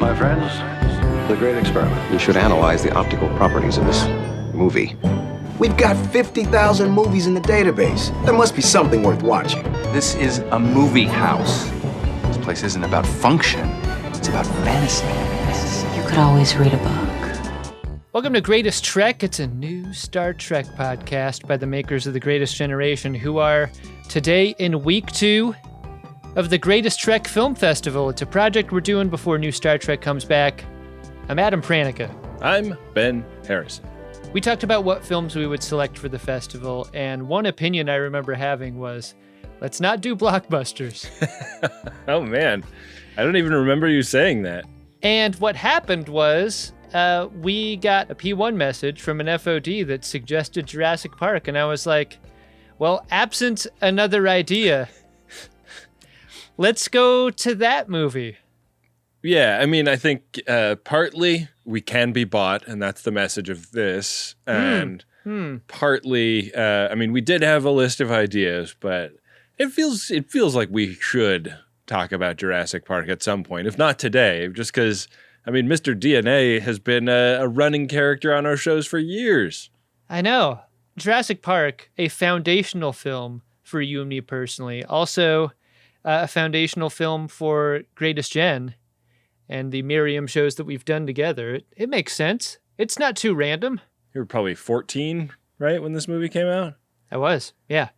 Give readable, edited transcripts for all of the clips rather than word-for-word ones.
my friends, the great experiment. We should analyze the optical properties of this movie. We've got 50,000 movies in the database. There must be something worth watching. This is a movie house. This place isn't about function. It's about fantasy. You could always read a book. Welcome to Greatest Trek. It's a new Star Trek podcast by the makers of The Greatest Generation, who are today in week 2 of the Greatest Trek Film Festival. It's a project we're doing before new Star Trek comes back. I'm Adam Pranica. I'm Ben Harrison. We talked about what films we would select for the festival, and one opinion I remember having was, let's not do blockbusters. Oh man, I don't even remember you saying that. And what happened was, we got a P1 message from an FOD that suggested Jurassic Park, and I was like, well, absent another idea, let's go to that movie. Yeah, I mean, I think partly we can be bought, and that's the message of this. And partly, I mean, we did have a list of ideas, but it feels like we should talk about Jurassic Park at some point, if not today, just because, I mean, Mr. DNA has been a running character on our shows for years. I know. Jurassic Park, a foundational film for you and me personally. Also, a foundational film for Greatest Gen and the Miriam shows that we've done together. It makes sense. It's not too random. You were probably 14, right, when this movie came out? I was, yeah.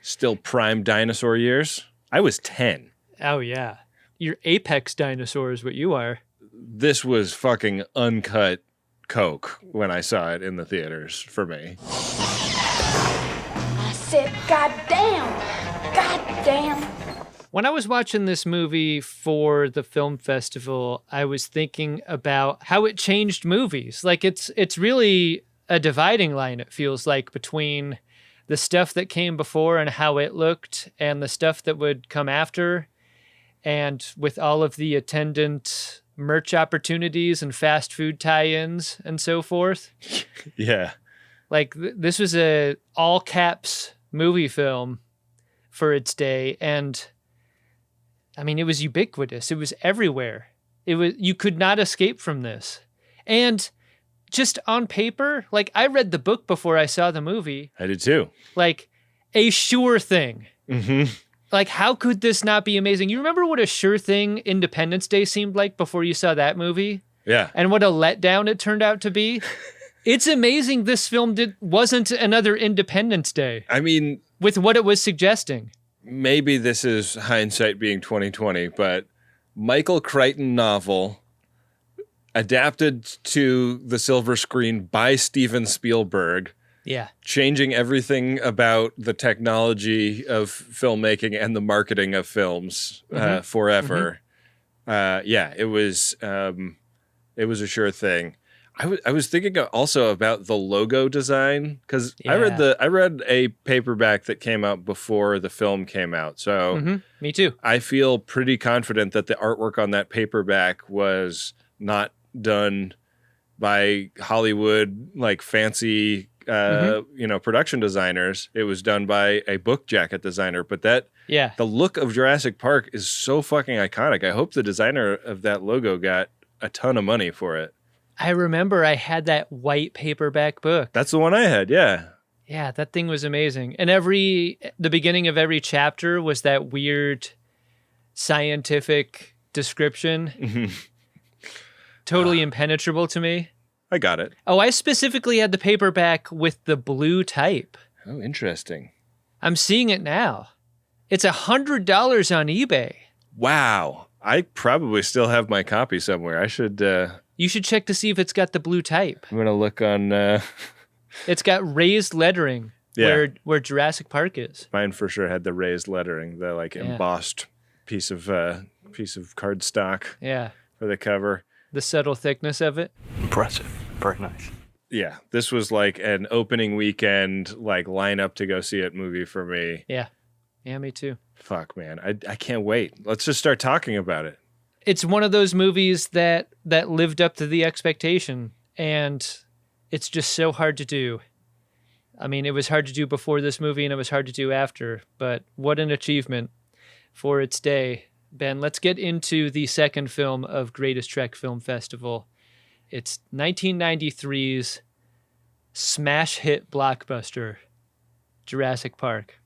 Still prime dinosaur years. I was 10. Oh, yeah. You're apex dinosaur is what you are. This was fucking uncut Coke when I saw it in the theaters for me. I said, goddamn. When I was watching this movie for the film festival, I was thinking about how it changed movies. Like, it's really a dividing line, it feels like, between the stuff that came before and how it looked and the stuff that would come after. And with all of the attendant merch opportunities and fast food tie-ins and so forth. Yeah. Like, this was a all-caps movie film for its day, and I mean, it was ubiquitous. It was everywhere. You could not escape from this. And just on paper, like, I read the book before I saw the movie. I did too. Like, a sure thing. Mm-hmm. Like, how could this not be amazing? You remember what a sure thing Independence Day seemed like before you saw that movie? Yeah. And what a letdown it turned out to be? It's amazing this film wasn't another Independence Day. I mean, with what it was suggesting. Maybe this is hindsight being 2020, but Michael Crichton novel adapted to the silver screen by Steven Spielberg. Yeah. Changing everything about the technology of filmmaking and the marketing of films forever. Yeah, it was a sure thing. I was thinking also about the logo design, because I read a paperback that came out before the film came out. So me too. I feel pretty confident that the artwork on that paperback was not done by Hollywood, like, fancy production designers. It was done by a book jacket designer. But the look of Jurassic Park is so fucking iconic. I hope the designer of that logo got a ton of money for it. I remember I had that white paperback book. That's the one I had, yeah. Yeah, that thing was amazing. And the beginning of every chapter was that weird scientific description. Totally impenetrable to me. I got it. Oh, I specifically had the paperback with the blue type. Oh, interesting. I'm seeing it now. It's $100 on eBay. Wow. I probably still have my copy somewhere. I should... You should check to see if it's got the blue type. I'm going to look on... It's got raised lettering where Jurassic Park is. Mine for sure had the raised lettering, the embossed piece of cardstock for the cover. The subtle thickness of it. Impressive. Very nice. Yeah, this was like an opening weekend, like, line up to go see it movie for me. Yeah. Yeah, me too. Fuck, man. I can't wait. Let's just start talking about it. It's one of those movies that lived up to the expectation, and it's just so hard to do. I mean, it was hard to do before this movie, and it was hard to do after, but what an achievement for its day. Ben, let's get into the second film of Greatest Trek Film Festival. It's 1993's smash hit blockbuster, Jurassic Park.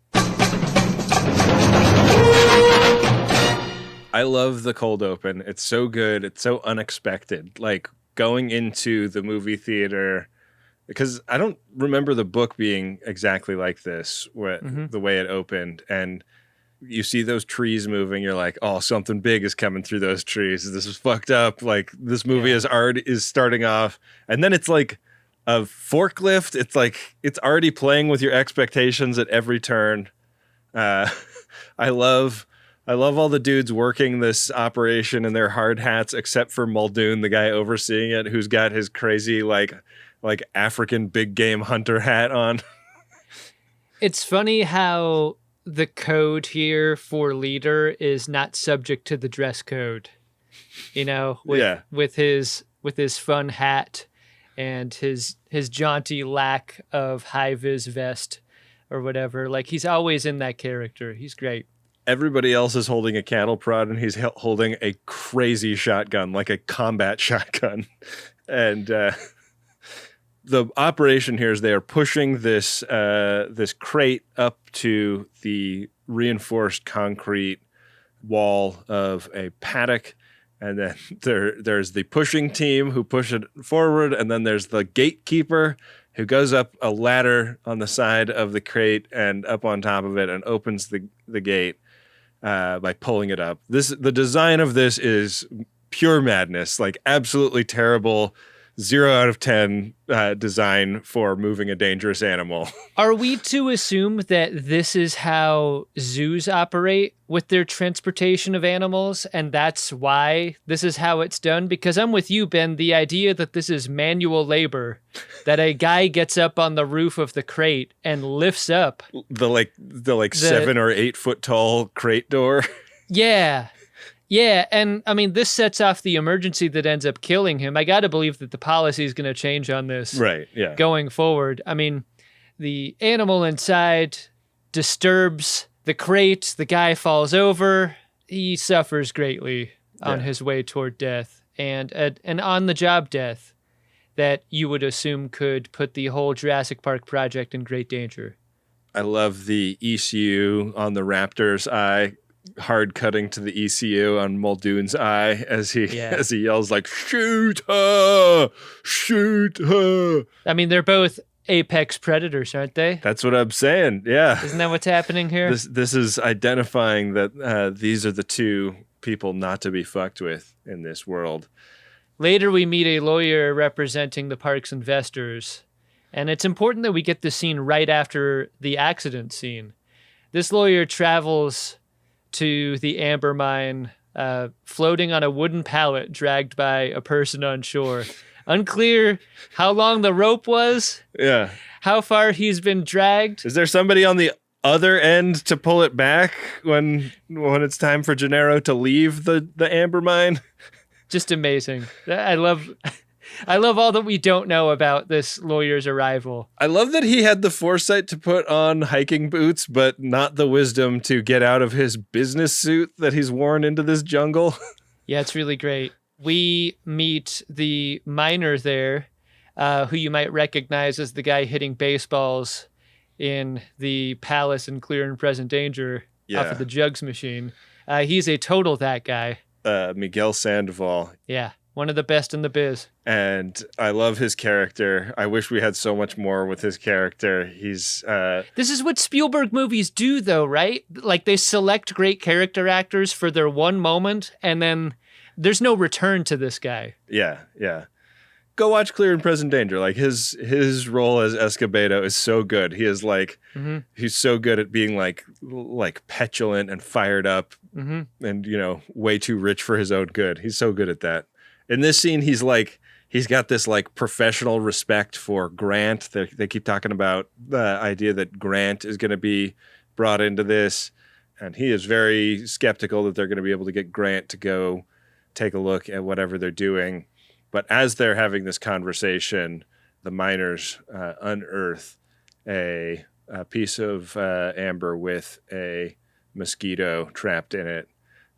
I love the cold open. It's so good. It's so unexpected. Like going into the movie theater, because I don't remember the book being exactly like this, the way it opened. And you see those trees moving. You're like, oh, something big is coming through those trees. This is fucked up. Like this movie is starting off. And then it's like a forklift. It's like it's already playing with your expectations at every turn. I love all the dudes working this operation in their hard hats, except for Muldoon, the guy overseeing it, who's got his crazy like African big game hunter hat on. It's funny how the code here for leader is not subject to the dress code, you know, with his fun hat and his jaunty lack of high vis vest or whatever. Like he's always in that character. He's great. Everybody else is holding a cattle prod and he's holding a crazy shotgun, like a combat shotgun. And the operation here is they are pushing this crate up to the reinforced concrete wall of a paddock. And then there's the pushing team who push it forward. And then there's the gatekeeper who goes up a ladder on the side of the crate and up on top of it and opens the gate by pulling it up. The design of this is pure madness, like absolutely terrible. 0 out of 10 design for moving a dangerous animal. Are we to assume that this is how zoos operate with their transportation of animals, and that's why this is how it's done? Because I'm with you, Ben. The idea that this is manual labor, that a guy gets up on the roof of the crate and lifts up the 7 or 8 foot tall crate door. Yeah. Yeah, and I mean, this sets off the emergency that ends up killing him. I got to believe that the policy is going to change on this going forward. I mean, the animal inside disturbs the crate. The guy falls over. He suffers greatly on his way toward death, and an on-the-job death that you would assume could put the whole Jurassic Park project in great danger. I love the ECU on the raptor's eye. Hard cutting to the ECU on Muldoon's eye as he yells like, shoot her! I mean, they're both apex predators, aren't they? That's what I'm saying. Yeah. Isn't that what's happening here? This is identifying that these are the two people not to be fucked with in this world. Later, we meet a lawyer representing the park's investors, and it's important that we get this scene right after the accident scene. This lawyer travels to the amber mine, floating on a wooden pallet dragged by a person on shore. Unclear how long the rope was. Yeah. How far he's been dragged. Is there somebody on the other end to pull it back when it's time for Gennaro to leave the amber mine? Just amazing. I love all that we don't know about this lawyer's arrival. I love that he had the foresight to put on hiking boots, but not the wisdom to get out of his business suit that he's worn into this jungle. Yeah, it's really great. We meet the miner there, who you might recognize as the guy hitting baseballs in the palace in Clear and Present Danger off of the jugs machine. He's a total that guy. Miguel Sandoval. Yeah. One of the best in the biz. And I love his character. I wish we had so much more with his character. He's This is what Spielberg movies do, though, right? Like, they select great character actors for their one moment, and then there's no return to this guy. Yeah. Go watch Clear and Present Danger. Like, his role as Escobedo is so good. He is like, he's so good at being like petulant and fired up and, way too rich for his own good. He's so good at that. In this scene, he's got this like professional respect for Grant. They keep talking about the idea that Grant is going to be brought into this, and he is very skeptical that they're going to be able to get Grant to go take a look at whatever they're doing. But as they're having this conversation, the miners unearth a piece of amber with a mosquito trapped in it.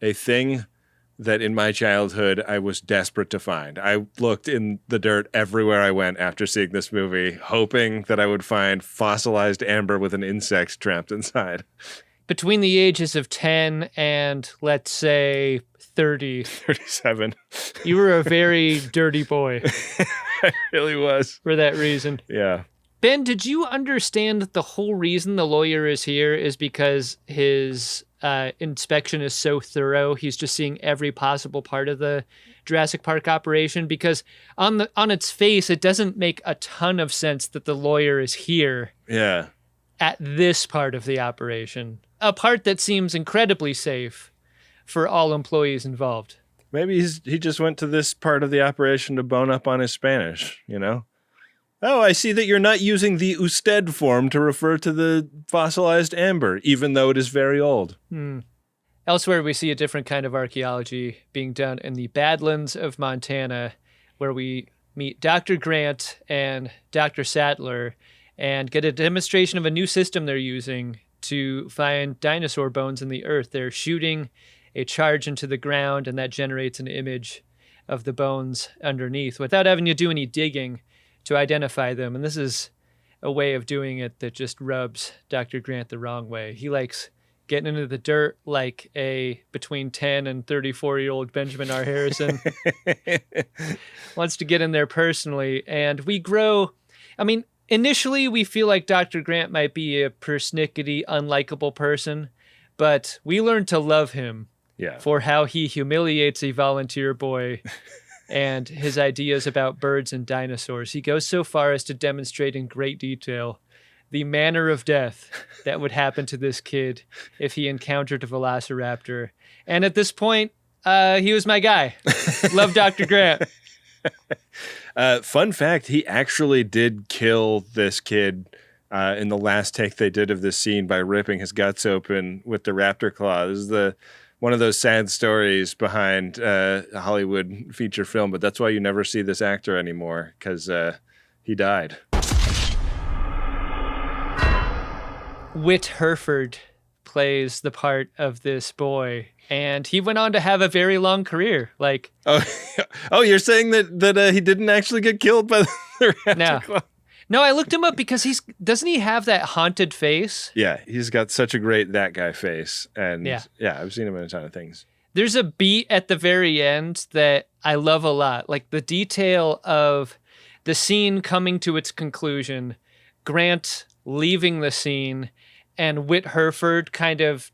a thing that in my childhood I was desperate to find. I looked in the dirt everywhere I went after seeing this movie, hoping that I would find fossilized amber with an insect trapped inside. Between the ages of 10 and, let's say, 30. 37. You were a very dirty boy. I really was. For that reason. Yeah. Ben, did you understand that the whole reason the lawyer is here is because his inspection is so thorough? He's just seeing every possible part of the Jurassic Park operation? Because on its face, it doesn't make a ton of sense that the lawyer is here. Yeah. At this part of the operation. A part that seems incredibly safe for all employees involved. Maybe he just went to this part of the operation to bone up on his Spanish, you know? Oh, I see that you're not using the usted form to refer to the fossilized amber, even though it is very old. Elsewhere, we see a different kind of archaeology being done in the Badlands of Montana, where we meet Dr. Grant and Dr. Sattler and get a demonstration of a new system they're using to find dinosaur bones in the earth. They're shooting a charge into the ground, and that generates an image of the bones underneath without having to do any digging to identify them. And this is a way of doing it that just rubs Dr. Grant the wrong way. He likes getting into the dirt like a between 10 and 34-year-old Benjamin R. Harrison. Wants to get in there personally. And we grow. I mean, initially we feel like Dr. Grant might be a persnickety, unlikable person, but we learn to love him for how he humiliates a volunteer boy and his ideas about birds and dinosaurs. He goes so far as to demonstrate in great detail the manner of death that would happen to this kid if he encountered a velociraptor. And at this point, he was my guy. Love Dr. Grant. Fun fact, he actually did kill this kid in the last take they did of this scene by ripping his guts open with the raptor claw. This is one of those sad stories behind a Hollywood feature film, but that's why you never see this actor anymore, because he died. Whit Hereford plays the part of this boy, and he went on to have a very long career. Oh, you're saying that he didn't actually get killed by the raptor claw? No, I looked him up because doesn't he have that haunted face? Yeah, he's got such a great that guy face. And yeah, I've seen him in a ton of things. There's a beat at the very end that I love a lot. Like the detail of the scene coming to its conclusion, Grant leaving the scene, and Whit Hereford kind of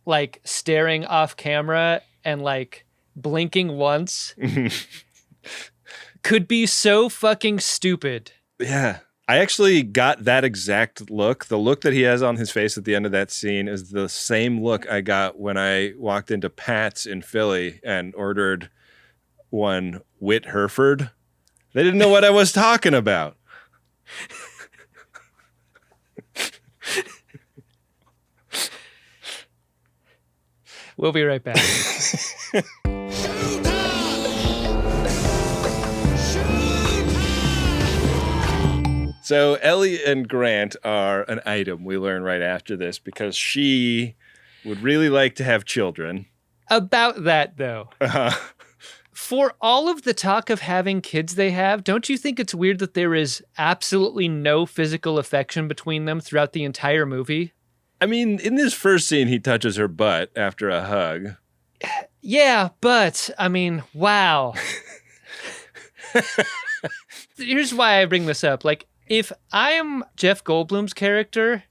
like staring off camera and like blinking once could be so fucking stupid. Yeah. I actually got that exact look. The look that he has on his face at the end of that scene is the same look I got when I walked into Pat's in Philly and ordered one Whit Hereford. They didn't know what I was talking about. We'll be right back. So Ellie and Grant are an item we learn right after this because she would really like to have children. About that, though. For all of the talk of having kids they have, don't you think it's weird that there is absolutely no physical affection between them throughout the entire movie? I mean, in this first scene, he touches her butt after a hug. Yeah, but, I mean, wow. Here's why I bring this up. Like, if I'm Jeff Goldblum's character,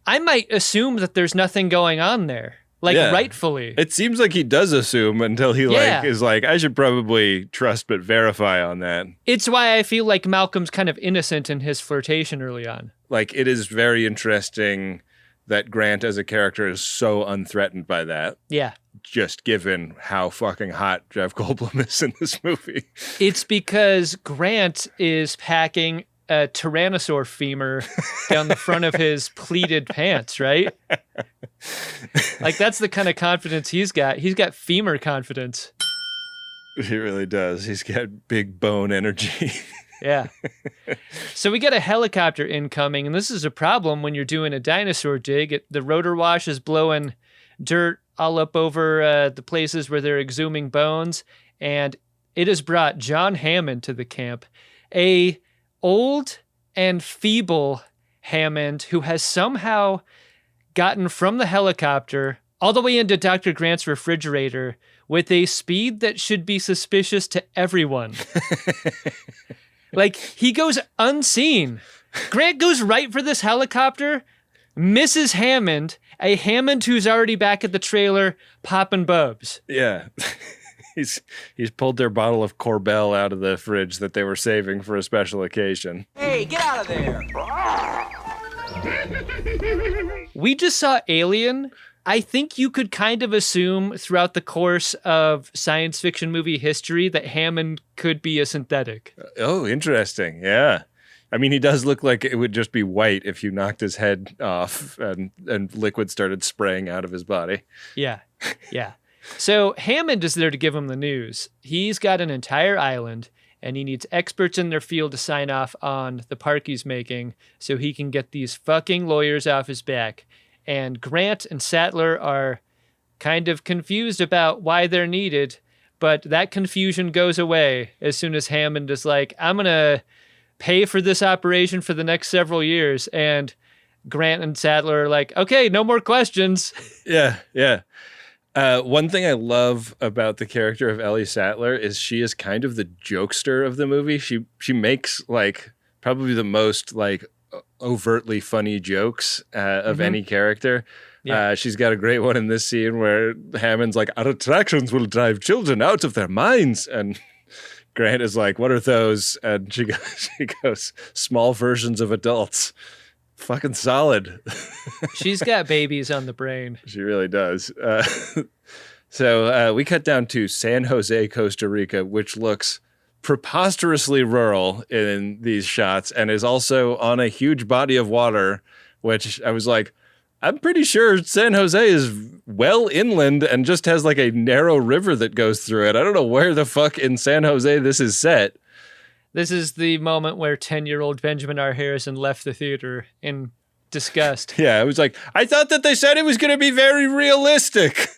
I might assume that there's nothing going on there. Like, rightfully. It seems like he does assume until he is like, I should probably trust but verify on that. It's why I feel like Malcolm's kind of innocent in his flirtation early on. Like, it is very interesting that Grant as a character is so unthreatened by that. Yeah. Just given how fucking hot Jeff Goldblum is in this movie. It's because Grant is packing a Tyrannosaur femur down the front of his pleated pants, right? Like, that's the kind of confidence he's got. He's got femur confidence. He really does. He's got big bone energy. Yeah. So we get a helicopter incoming, and this is a problem when you're doing a dinosaur dig. The rotor wash is blowing dirt all up over the places where they're exhuming bones, and it has brought John Hammond to the camp, a old and feeble Hammond who has somehow gotten from the helicopter all the way into Dr. Grant's refrigerator with a speed that should be suspicious to everyone. Like, he goes unseen. Grant goes right for this helicopter, misses Hammond, a Hammond who's already back at the trailer popping bubs. Yeah. He's pulled their bottle of Corbel out of the fridge that they were saving for a special occasion. Hey, get out of there! We just saw Alien. I think you could kind of assume throughout the course of science fiction movie history that Hammond could be a synthetic. Oh, interesting. Yeah. I mean, he does look like it would just be white if you knocked his head off and liquid started spraying out of his body. Yeah. So Hammond is there to give him the news. He's got an entire island, and he needs experts in their field to sign off on the park he's making so he can get these fucking lawyers off his back. And Grant and Sattler are kind of confused about why they're needed, but that confusion goes away as soon as Hammond is like, I'm going to pay for this operation for the next several years. And Grant and Sattler are like, okay, no more questions. Yeah. One thing I love about the character of Ellie Sattler is she is kind of the jokester of the movie. She makes like probably the most like overtly funny jokes of any character. Yeah. She's got a great one in this scene where Hammond's like, our attractions will drive children out of their minds. And Grant is like, what are those? And she goes, small versions of adults. Fucking solid. She's got babies on the brain. She really does. So we cut down to San Jose, Costa Rica, which looks preposterously rural in these shots and is also on a huge body of water, which I was like, I'm pretty sure San Jose is well inland and just has like a narrow river that goes through it. I don't know where the fuck in San Jose this is set. This is the moment where 10-year-old Benjamin R. Harrison left the theater in disgust. Yeah, I was like, I thought that they said it was going to be very realistic.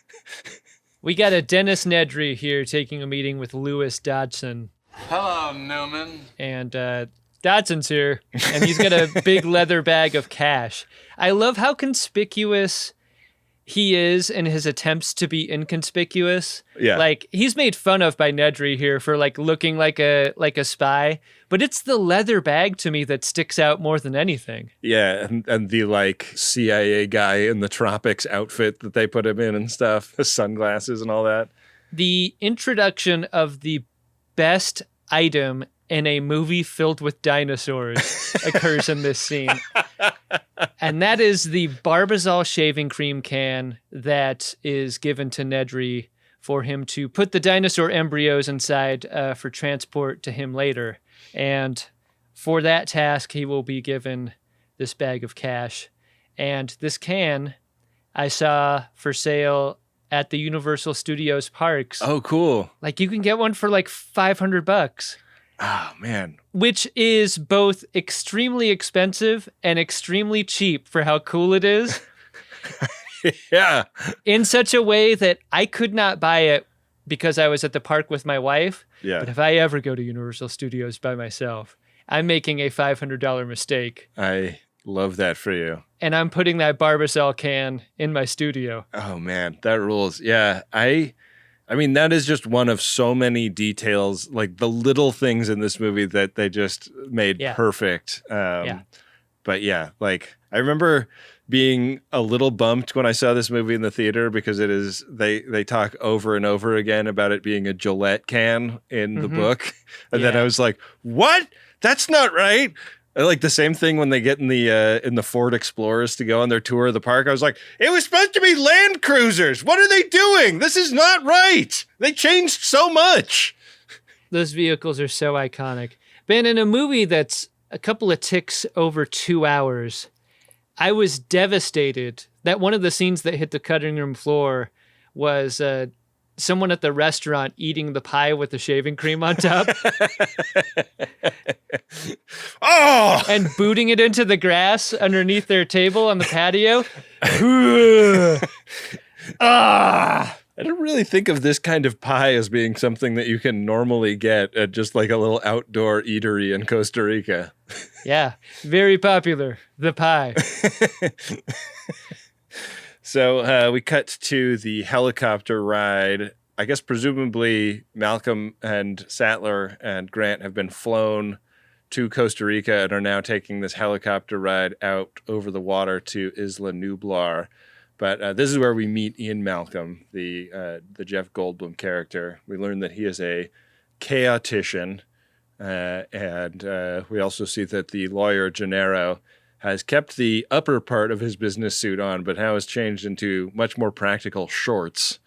We got a Dennis Nedry here taking a meeting with Lewis Dodson. Hello, Newman. And Dodson's here, and he's got a big leather bag of cash. I love how conspicuous he is in his attempts to be inconspicuous. Yeah. Like, he's made fun of by Nedry here for like looking like a spy, but it's the leather bag to me that sticks out more than anything. Yeah, and the like CIA guy in the tropics outfit that they put him in and stuff, the sunglasses and all that. The introduction of the best item in a movie filled with dinosaurs occurs in this scene. And that is the Barbazol shaving cream can that is given to Nedry for him to put the dinosaur embryos inside for transport to him later. And for that task, he will be given this bag of cash. And this can I saw for sale at the Universal Studios parks. Oh, cool. Like, you can get one for like $500. Oh, man. Which is both extremely expensive and extremely cheap for how cool it is. Yeah. In such a way that I could not buy it because I was at the park with my wife. Yeah. But if I ever go to Universal Studios by myself, I'm making a $500 mistake. I love that for you. And I'm putting that Barbasol can in my studio. Oh, man. That rules. Yeah. I mean, that is just one of so many details, like the little things in this movie that they just made perfect. But yeah, like I remember being a little bumped when I saw this movie in the theater because it is, they talk over and over again about it being a Gillette can in the book. And then I was like, what? That's not right. Like the same thing when they get in the Ford Explorers to go on their tour of the park. I was like, it was supposed to be Land Cruisers. What are they doing? This is not right. They changed so much. Those vehicles are so iconic. Ben, in a movie that's a couple of ticks over 2 hours, I was devastated that one of the scenes that hit the cutting room floor was someone at the restaurant eating the pie with the shaving cream on top. Oh! And booting it into the grass underneath their table on the patio. Ah! I don't really think of this kind of pie as being something that you can normally get at just like a little outdoor eatery in Costa Rica. Yeah, very popular. The pie. So we cut to the helicopter ride. I guess presumably Malcolm and Sattler and Grant have been flown to Costa Rica and are now taking this helicopter ride out over the water to Isla Nublar. But this is where we meet Ian Malcolm, the Jeff Goldblum character. We learn that he is a chaotician, and we also see that the lawyer Gennaro has kept the upper part of his business suit on, but now has changed into much more practical shorts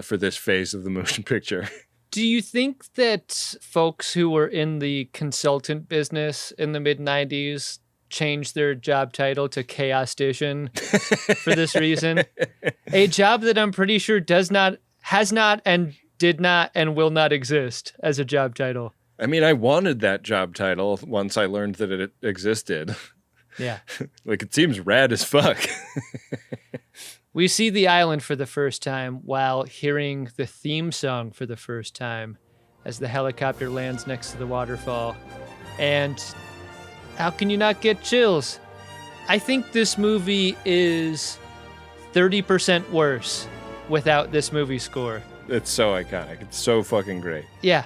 for this phase of the motion picture. Do you think that folks who were in the consultant business in the mid-90s changed their job title to chaostician for this reason? A job that I'm pretty sure has not, and did not, and will not exist as a job title. I mean, I wanted that job title once I learned that it existed. Yeah. Like, it seems rad as fuck. We see the island for the first time while hearing the theme song for the first time as the helicopter lands next to the waterfall. And how can you not get chills? I think this movie is 30% worse without this movie score. It's so iconic. It's so fucking great. Yeah,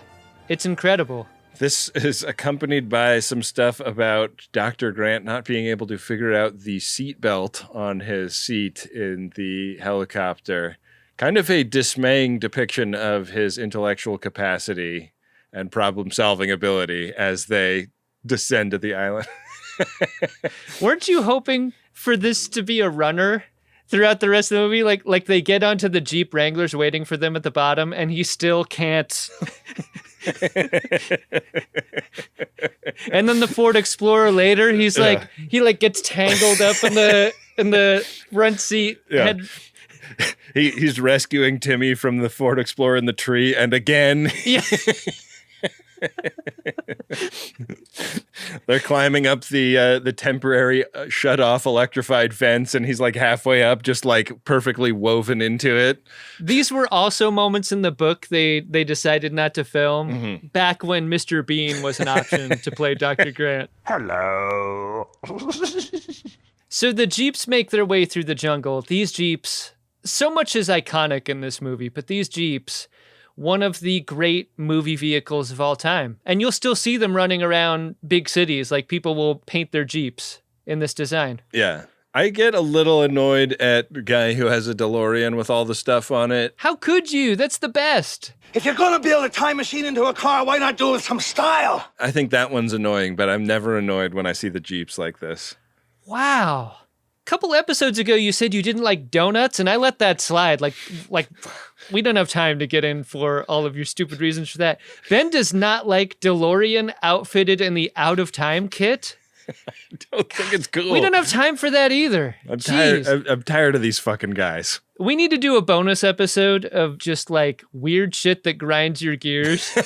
it's incredible. This is accompanied by some stuff about Dr. Grant not being able to figure out the seatbelt on his seat in the helicopter. Kind of a dismaying depiction of his intellectual capacity and problem-solving ability as they descend to the island. Weren't you hoping for this to be a runner throughout the rest of the movie? Like they get onto the Jeep Wranglers waiting for them at the bottom, and he still can't. And then the Ford Explorer later, he gets tangled up in the front seat. Yeah. He's rescuing Timmy from the Ford Explorer in the tree, and again. Yeah. They're climbing up the temporary shut-off electrified fence, and he's like halfway up, just like perfectly woven into it. These were also moments in the book they decided not to film back when Mr. Bean was an option to play Dr. Grant. Hello. So the Jeeps make their way through the jungle. These Jeeps, so much is iconic in this movie, but these Jeeps, one of the great movie vehicles of all time. And you'll still see them running around big cities. Like, people will paint their Jeeps in this design. Yeah. I get a little annoyed at the guy who has a DeLorean with all the stuff on it. How could you? That's the best. If you're gonna build a time machine into a car, why not do it with some style? I think that one's annoying, but I'm never annoyed when I see the Jeeps like this. Wow. A couple episodes ago, you said you didn't like donuts, and I let that slide. Like we don't have time to get in for all of your stupid reasons for that. Ben does not like DeLorean outfitted in the Out of Time kit. I don't think it's cool. We don't have time for that either. I'm tired of these fucking guys. We need to do a bonus episode of just like weird shit that grinds your gears.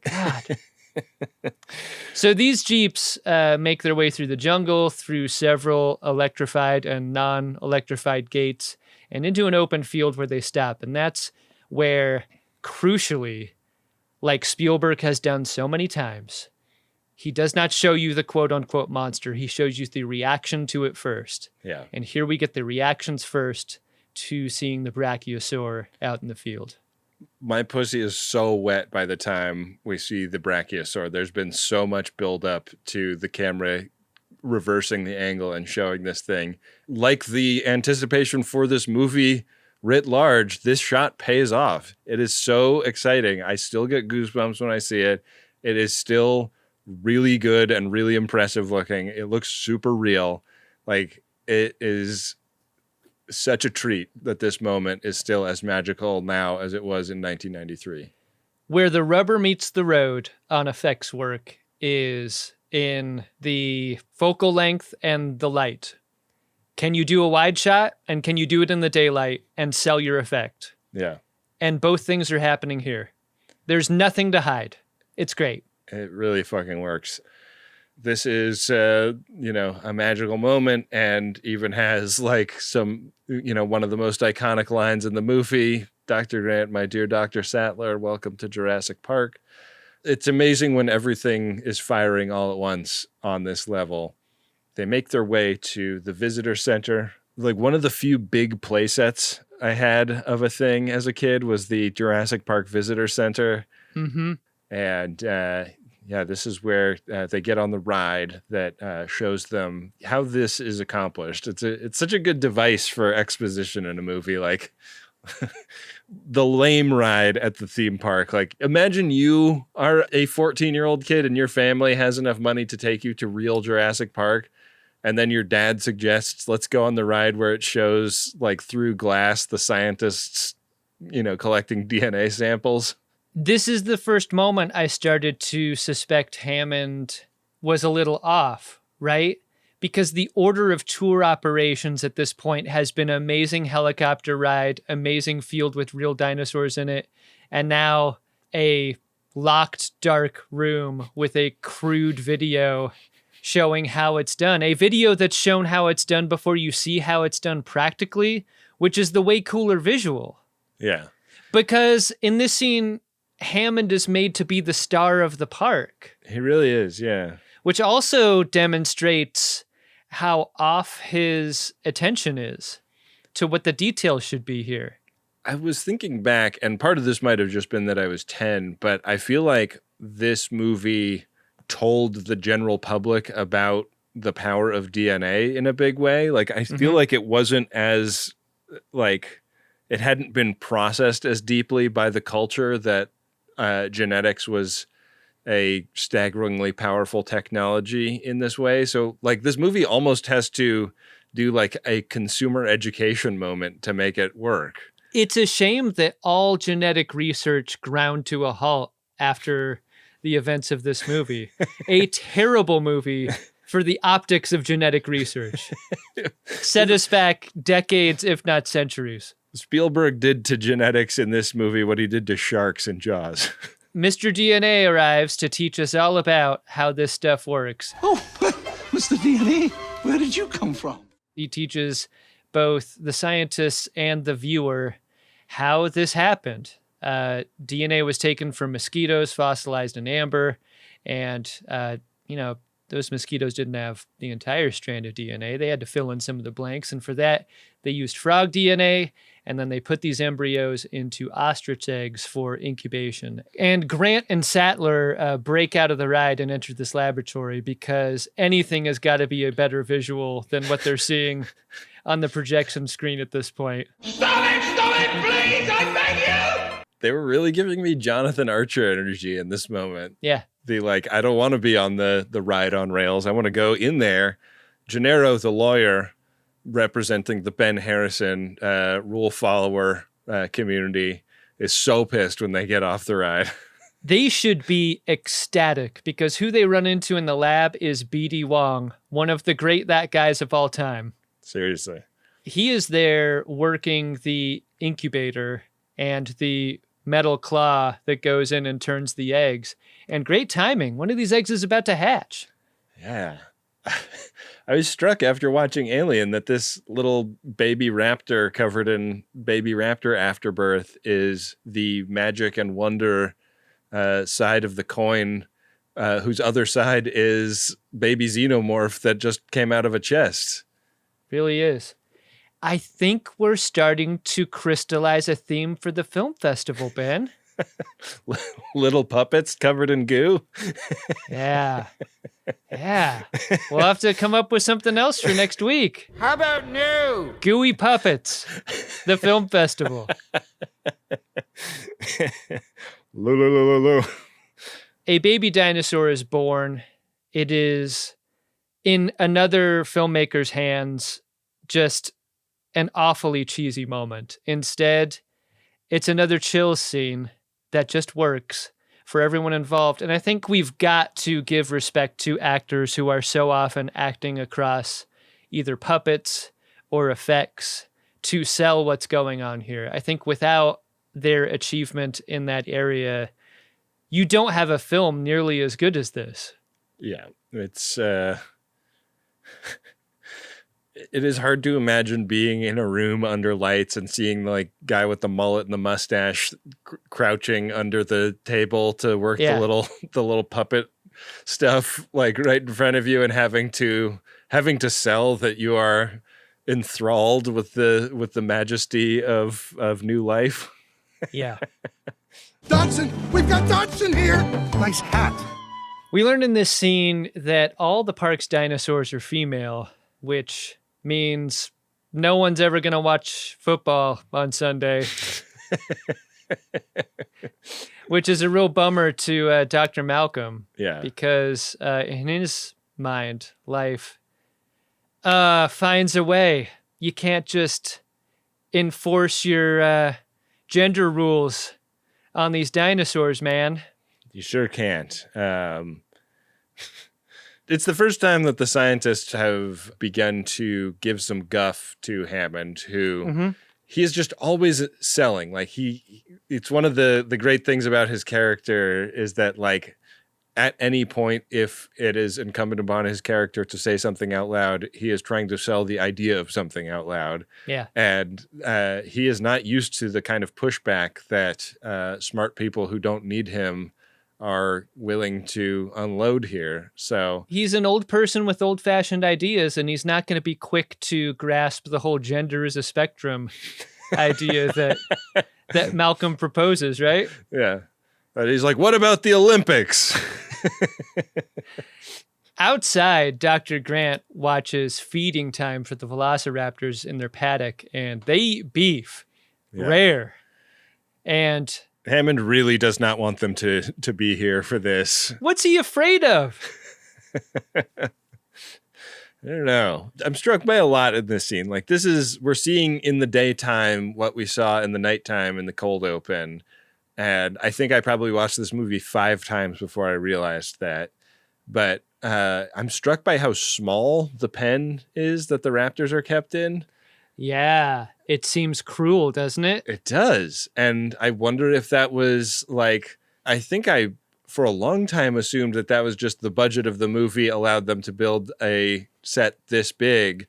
God. So these Jeeps make their way through the jungle, through several electrified and non-electrified gates, and into an open field where they stop. And that's where, crucially, like Spielberg has done so many times, he does not show you the quote-unquote monster. He shows you the reaction to it first. Yeah. And here we get the reactions first to seeing the brachiosaur out in the field. My pussy is so wet by the time we see the brachiosaur. There's been so much buildup to the camera reversing the angle and showing this thing. Like the anticipation for this movie writ large, this shot pays off. It is so exciting. I still get goosebumps when I see it. It is still really good and really impressive looking. It looks super real. Like, it is such a treat that this moment is still as magical now as it was in 1993. Where the rubber meets the road on effects work is in the focal length and the light. Can you do a wide shot, and can you do it in the daylight and sell your effect? Yeah. And both things are happening here. There's nothing to hide. It's great. It really fucking works. this is, a magical moment, and even has like some, one of the most iconic lines in the movie, Dr. Grant, my dear Dr. Sattler, welcome to Jurassic Park. It's amazing when everything is firing all at once on this level. They make their way to the visitor center. Like one of the few big play sets I had of a thing as a kid was the Jurassic Park Visitor Center. Mm-hmm. And this is where they get on the ride that shows them how this is accomplished. It's such a good device for exposition in a movie, like the lame ride at the theme park. Like imagine you are a 14-year-old kid and your family has enough money to take you to real Jurassic Park. And then your dad suggests, let's go on the ride where it shows, like, through glass, the scientists, collecting DNA samples. This is the first moment I started to suspect Hammond was a little off, right? Because the order of tour operations at this point has been amazing helicopter ride, amazing field with real dinosaurs in it, and now a locked, dark room with a crude video showing how it's done. A video that's shown how it's done before you see how it's done practically, which is the way cooler visual. Yeah. Because in this scene, Hammond is made to be the star of the park. He really is, yeah. Which also demonstrates how off his attention is to what the details should be here. I was thinking back, and part of this might have just been that I was 10, but I feel like this movie told the general public about the power of DNA in a big way. Like, I feel like it wasn't as, like, it hadn't been processed as deeply by the culture that genetics was a staggeringly powerful technology in this way. So, like, this movie almost has to do, like, a consumer education moment to make it work. It's a shame that all genetic research ground to a halt after the events of this movie. A terrible movie for the optics of genetic research. Set us back decades, if not centuries. Spielberg did to genetics in this movie what he did to sharks in Jaws. Mr. DNA arrives to teach us all about how this stuff works. Oh, Mr. DNA, where did you come from? He teaches both the scientists and the viewer how this happened. DNA was taken from mosquitoes fossilized in amber, and those mosquitoes didn't have the entire strand of DNA. They had to fill in some of the blanks, and for that they used frog DNA, and then they put these embryos into ostrich eggs for incubation. And Grant and Sattler break out of the ride and enter this laboratory because anything has got to be a better visual than what they're seeing on the projection screen at this point. Stop it, please, I beg you! They were really giving me Jonathan Archer energy in this moment. Yeah. I don't want to be on the ride on rails. I want to go in there. Gennaro, the lawyer, representing the Ben Harrison rule follower community, is so pissed when they get off the ride. They should be ecstatic because who they run into in the lab is B.D. Wong, one of the great that guys of all time. Seriously. He is there working the incubator and the metal claw that goes in and turns the eggs. And great timing. One of these eggs is about to hatch. Yeah. I was struck after watching Alien that this little baby raptor covered in baby raptor afterbirth is the magic and wonder side of the coin, whose other side is baby xenomorph that just came out of a chest. Really is. I think we're starting to crystallize a theme for the film festival, Ben. Little puppets covered in goo. Yeah. We'll have to come up with something else for next week. How about new? Gooey Puppets, the film festival. A baby dinosaur is born. It is in another filmmaker's hands, just an awfully cheesy moment. Instead, it's another chill scene that just works for everyone involved. And I think we've got to give respect to actors who are so often acting across either puppets or effects to sell what's going on here. I think without their achievement in that area, you don't have a film nearly as good as this. Yeah, it's it is hard to imagine being in a room under lights and seeing the like guy with the mullet and the mustache crouching under the table to work the little puppet stuff like right in front of you, and having to sell that you are enthralled with the majesty of new life. Yeah. Dodson! We've got Dodson here! Nice hat. We learned in this scene that all the park's dinosaurs are female, which means no one's ever going to watch football on Sunday. Which is a real bummer to Dr. Malcolm. Yeah. Because in his mind, life finds a way. You can't just enforce your gender rules on these dinosaurs, man. You sure can't. It's the first time that the scientists have begun to give some guff to Hammond, who he is just always selling. Like it's one of the great things about his character is that like at any point, if it is incumbent upon his character to say something out loud, he is trying to sell the idea of something out loud. Yeah. And he is not used to the kind of pushback that smart people who don't need him are willing to unload here. So he's an old person with old-fashioned ideas, and he's not going to be quick to grasp the whole gender is a spectrum idea that Malcolm proposes, right? Yeah. But he's like, what about the Olympics? Outside, Dr. Grant watches feeding time for the velociraptors in their paddock, and they eat beef. Yeah. Rare. And Hammond really does not want them to be here for this. What's he afraid of? I don't know. I'm struck by a lot in this scene. Like we're seeing in the daytime what we saw in the nighttime in the cold open. And I think I probably watched this movie 5 times before I realized that. But I'm struck by how small the pen is that the raptors are kept in. Yeah, it seems cruel, doesn't it? It does. And I wonder if that was like, I think I, for a long time, assumed that was just the budget of the movie allowed them to build a set this big.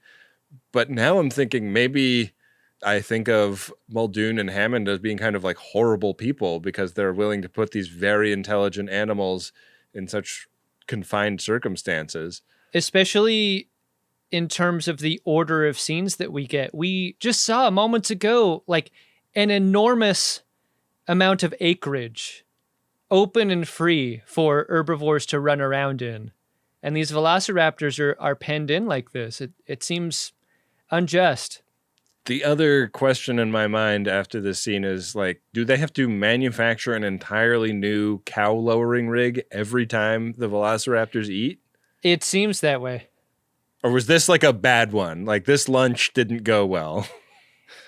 But now I'm thinking maybe I think of Muldoon and Hammond as being kind of like horrible people because they're willing to put these very intelligent animals in such confined circumstances. Especially in terms of the order of scenes that we get. We just saw moments ago, like an enormous amount of acreage, open and free for herbivores to run around in. And these velociraptors are penned in like this. It seems unjust. The other question in my mind after this scene is like, do they have to manufacture an entirely new cow lowering rig every time the velociraptors eat? It seems that way. Or was this like a bad one? Like this lunch didn't go well.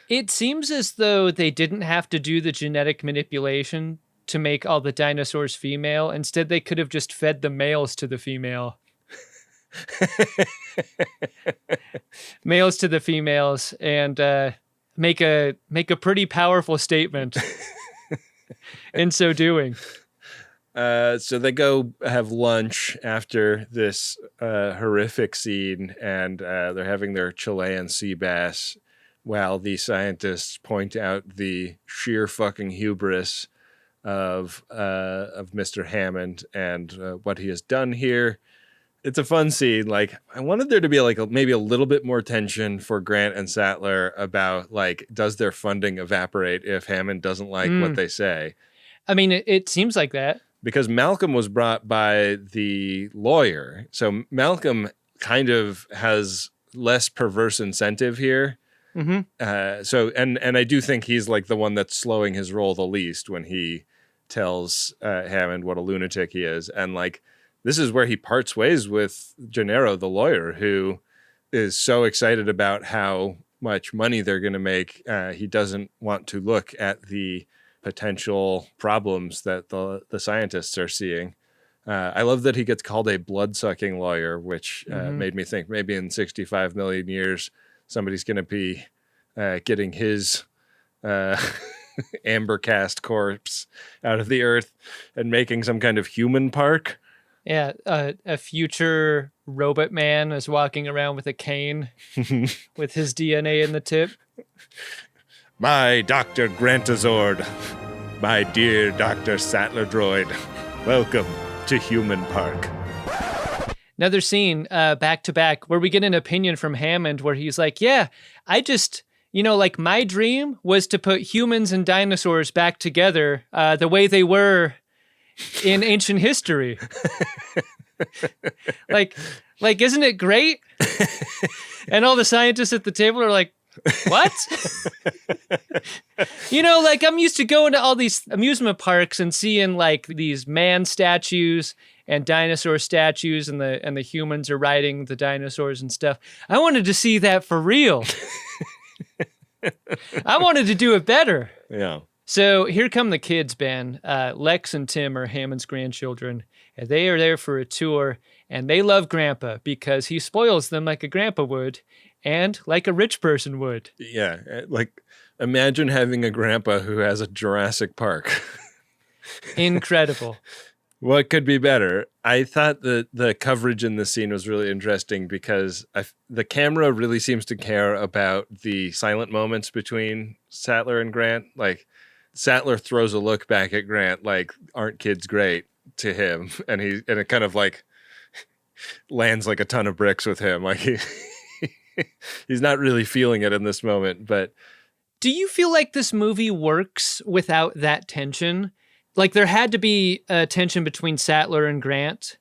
It seems as though they didn't have to do the genetic manipulation to make all the dinosaurs female. Instead, they could have just fed the males to the female. Males to the females and make a pretty powerful statement in so doing. So they go have lunch after this horrific scene, and they're having their Chilean sea bass while the scientists point out the sheer fucking hubris of Mr. Hammond and what he has done here. It's a fun scene. Like, I wanted there to be like maybe a little bit more tension for Grant and Sattler about like, does their funding evaporate if Hammond doesn't like what they say? I mean, it seems like that. Because Malcolm was brought by the lawyer. So Malcolm kind of has less perverse incentive here. Mm-hmm. And I do think he's like the one that's slowing his roll the least when he tells Hammond what a lunatic he is. And like, this is where he parts ways with Gennaro, the lawyer, who is so excited about how much money they're going to make. He doesn't want to look at the potential problems that the scientists are seeing. I love that he gets called a blood-sucking lawyer, which made me think maybe in 65 million years, somebody's going to be getting his amber cast corpse out of the earth and making some kind of human park. Yeah, a future robot man is walking around with a cane with his DNA in the tip. My Dr. Grantazord, my dear Dr. Sattler droid, welcome to Human Park. Another scene back to back where we get an opinion from Hammond where he's like, yeah, I just, like my dream was to put humans and dinosaurs back together the way they were in ancient history. like, isn't it great? And all the scientists at the table are like, what? I'm used to going to all these amusement parks and seeing like these man statues and dinosaur statues, and the humans are riding the dinosaurs and stuff. I wanted to see that for real. I wanted to do it better. Yeah. So here come the kids, Ben. Lex and Tim are Hammond's grandchildren, and they are there for a tour, and they love Grandpa because he spoils them like a grandpa would and like a rich person would. Yeah, like imagine having a grandpa who has a Jurassic Park. Incredible. What could be better? I thought the coverage in this scene was really interesting because the camera really seems to care about the silent moments between Sattler and Grant. Like, Sattler throws a look back at Grant like, aren't kids great, to him. And it kind of like lands like a ton of bricks with him. Like he's not really feeling it in this moment. But do you feel like this movie works without that tension? Like there had to be a tension between Sattler and Grant,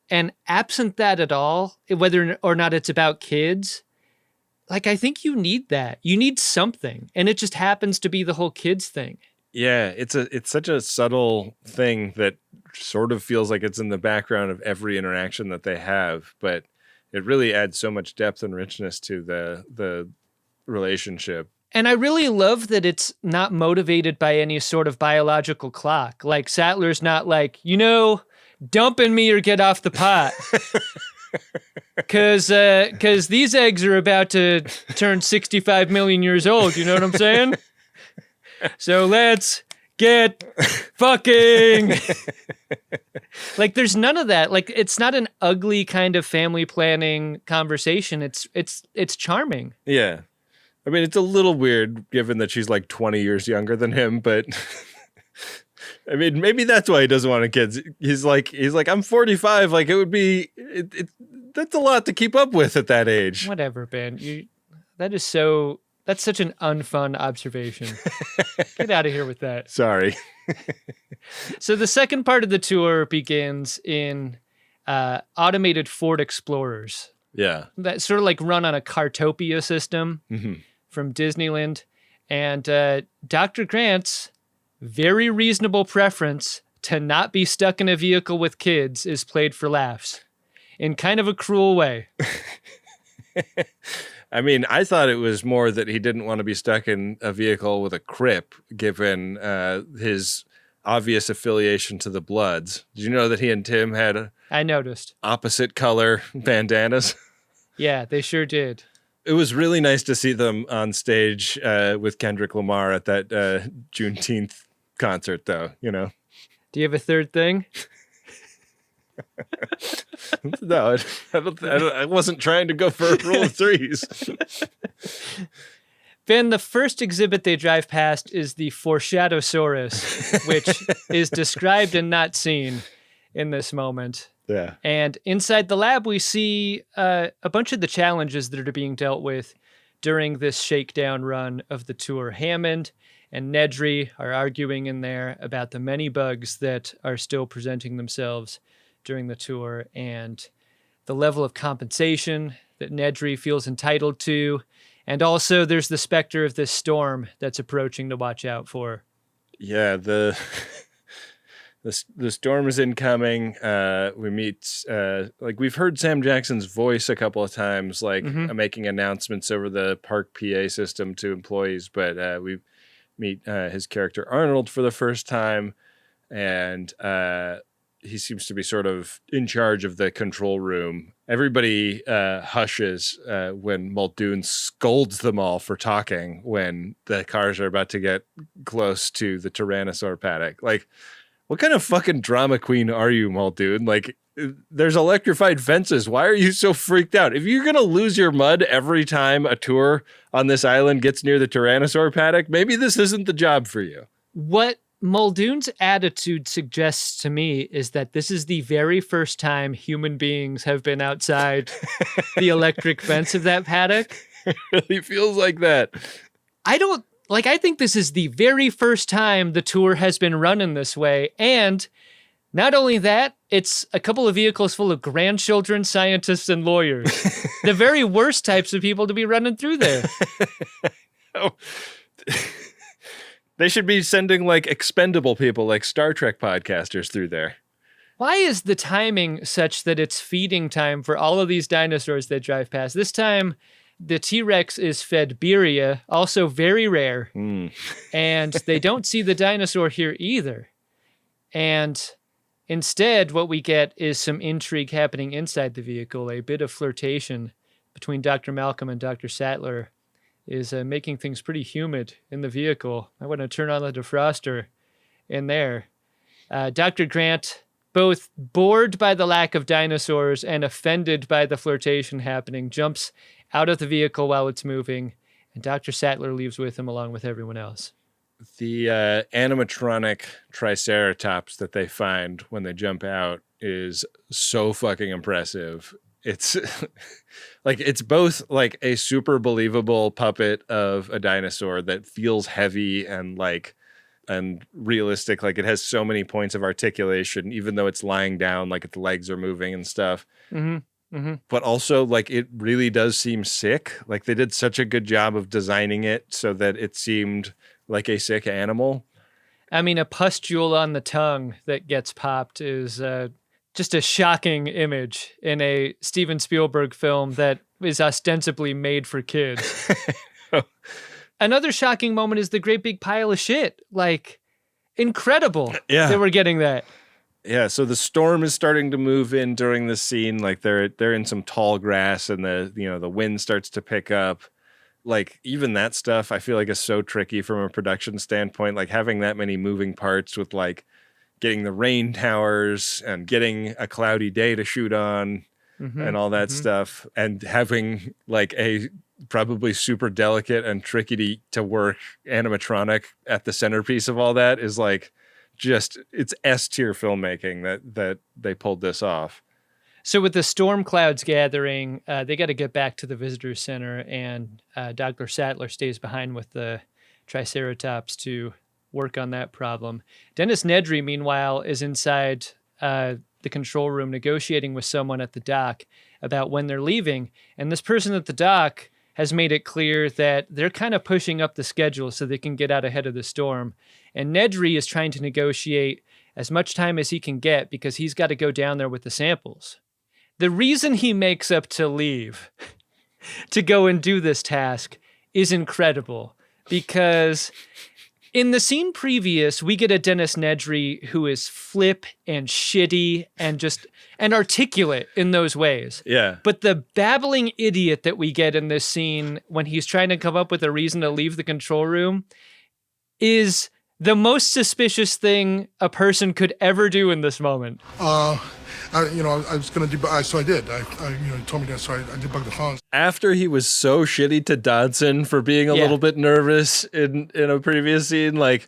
and absent that at all, whether or not it's about kids, like I think you need that. You need something, and it just happens to be the whole kids thing. yeah, it's such a subtle thing that sort of feels like it's in the background of every interaction that they have, but it really adds so much depth and richness to the relationship. And I really love that it's not motivated by any sort of biological clock. Like Sattler's not like, dump in me or get off the pot. Cause these eggs are about to turn 65 million years old. You know what I'm saying? So let's get fucking. Like there's none of that. Like it's not an ugly kind of family planning conversation. It's charming. Yeah. I mean, it's a little weird given that she's like 20 years younger than him, but I mean, maybe that's why he doesn't want a kid. He's like, I'm 45. Like it would be, that's a lot to keep up with at that age. Whatever, Ben. That's such an unfun observation. Get out of here with that. Sorry. So the second part of the tour begins in automated Ford Explorers. Yeah. That sort of like run on a Cartopia system from Disneyland. And Dr. Grant's very reasonable preference to not be stuck in a vehicle with kids is played for laughs in kind of a cruel way. I mean, I thought it was more that he didn't want to be stuck in a vehicle with a Crip, given his obvious affiliation to the Bloods. Did you know that he and Tim had I noticed opposite color bandanas? Yeah, they sure did. It was really nice to see them on stage with Kendrick Lamar at that Juneteenth concert, though, Do you have a third thing? No, I wasn't trying to go for a rule of threes. Ben, the first exhibit they drive past is the Foreshadowsaurus, which is described and not seen in this moment. Yeah. And inside the lab, we see a bunch of the challenges that are being dealt with during this shakedown run of the tour. Hammond and Nedry are arguing in there about the many bugs that are still presenting themselves during the tour and the level of compensation that Nedry feels entitled to. And also there's the specter of this storm that's approaching to watch out for. Yeah, the storm is incoming. We meet, we've heard Sam Jackson's voice a couple of times, making announcements over the park PA system to employees, but we meet his character Arnold for the first time, and he seems to be sort of in charge of the control room. Everybody hushes when Muldoon scolds them all for talking when the cars are about to get close to the Tyrannosaur paddock. Like, What kind of fucking drama queen are you, Muldoon? Like, there's electrified fences. Why are you so freaked out? If you're going to lose your mud every time a tour on this island gets near the Tyrannosaur paddock, maybe this isn't the job for you. What Muldoon's attitude suggests to me is that this is the very first time human beings have been outside the electric fence of that paddock. It really feels like that. I think this is the very first time the tour has been running this way. And not only that, it's a couple of vehicles full of grandchildren, scientists, and lawyers. The very worst types of people to be running through there. Oh. They should be sending like expendable people like Star Trek podcasters through there. Why is the timing such that it's feeding time for all of these dinosaurs that drive past? This time, the T-Rex is fed birria, also very rare. And they don't see the dinosaur here either. And instead, what we get is some intrigue happening inside the vehicle. A bit of flirtation between Dr. Malcolm and Dr. Sattler is making things pretty humid in the vehicle. I want to turn on the defroster in there. Dr. Grant, both bored by the lack of dinosaurs and offended by the flirtation happening, jumps out of the vehicle while it's moving, and Dr. Sattler leaves with him along with everyone else. The animatronic Triceratops that they find when they jump out is so fucking impressive. It's like, it's both like a super believable puppet of a dinosaur that feels heavy and realistic. Like, it has so many points of articulation, even though it's lying down, like its legs are moving and stuff. But also, like, it really does seem sick. Like, they did such a good job of designing it so that it seemed like a sick animal. I mean, a pustule on the tongue that gets popped is just a shocking image in a Steven Spielberg film that is ostensibly made for kids. Another shocking moment is the great big pile of shit. Like, incredible that we're getting that. Yeah, so the storm is starting to move in during this scene. Like, they're in some tall grass, and the wind starts to pick up. Like, even that stuff I feel like is so tricky from a production standpoint. Like, having that many moving parts with like getting the rain towers and getting a cloudy day to shoot on and all that stuff, and having like a probably super delicate and tricky to work animatronic at the centerpiece of all that is like, just, it's S-tier filmmaking that they pulled this off. So with the storm clouds gathering, they got to get back to the visitor center, and Dr. Sattler stays behind with the Triceratops to work on that problem. Dennis Nedry, meanwhile, is inside the control room negotiating with someone at the dock about when they're leaving. And this person at the dock has made it clear that they're kind of pushing up the schedule so they can get out ahead of the storm. And Nedry is trying to negotiate as much time as he can get because he's got to go down there with the samples. The reason he makes up to leave to go and do this task is incredible, because in the scene previous, we get a Dennis Nedry who is flip and shitty and articulate in those ways. Yeah. But the babbling idiot that we get in this scene when he's trying to come up with a reason to leave the control room is the most suspicious thing a person could ever do in this moment. I was going to debug, so I did. You told me that, so I debugged the phones. After he was so shitty to Dodson for being a little bit nervous in a previous scene, like,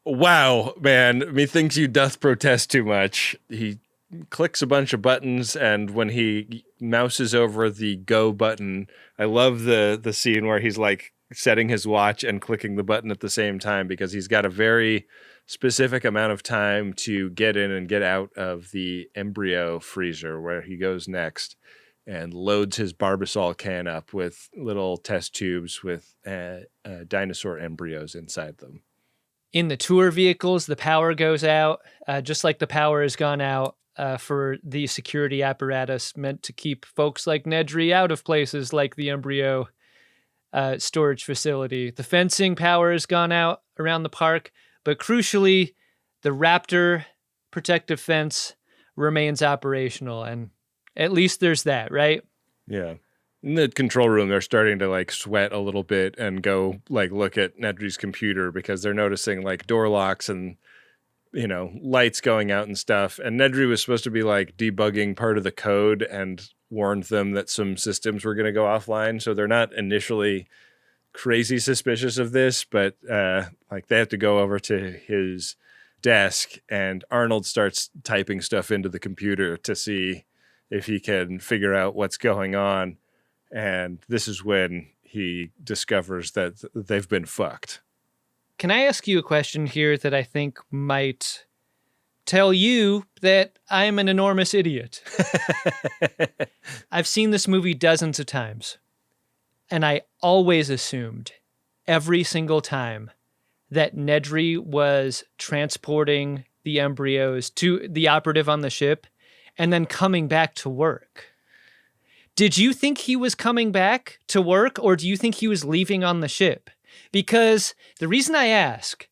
wow, man, methinks you doth protest too much. He clicks a bunch of buttons, and when he mouses over the go button, I love the scene where he's like setting his watch and clicking the button at the same time, because he's got a very specific amount of time to get in and get out of the embryo freezer where he goes next, and loads his Barbasol can up with little test tubes with dinosaur embryos inside them. In the tour vehicles, the power goes out, just like the power has gone out for the security apparatus meant to keep folks like Nedry out of places like the embryo storage facility. The fencing power has gone out around the park, but crucially, the Raptor protective fence remains operational, and at least there's that, right? Yeah. In the control room, they're starting to like sweat a little bit and go like look at Nedry's computer, because they're noticing like door locks and lights going out and stuff. And Nedry was supposed to be like debugging part of the code and warned them that some systems were going to go offline. So they're not initially crazy suspicious of this, but like they have to go over to his desk and Arnold starts typing stuff into the computer to see if he can figure out what's going on. And this is when he discovers that they've been fucked. Can I ask you a question here that I think might tell you that I'm an enormous idiot? I've seen this movie dozens of times, and I always assumed, every single time, that Nedry was transporting the embryos to the operative on the ship and then coming back to work. Did you think he was coming back to work, or do you think he was leaving on the ship? Because the reason I ask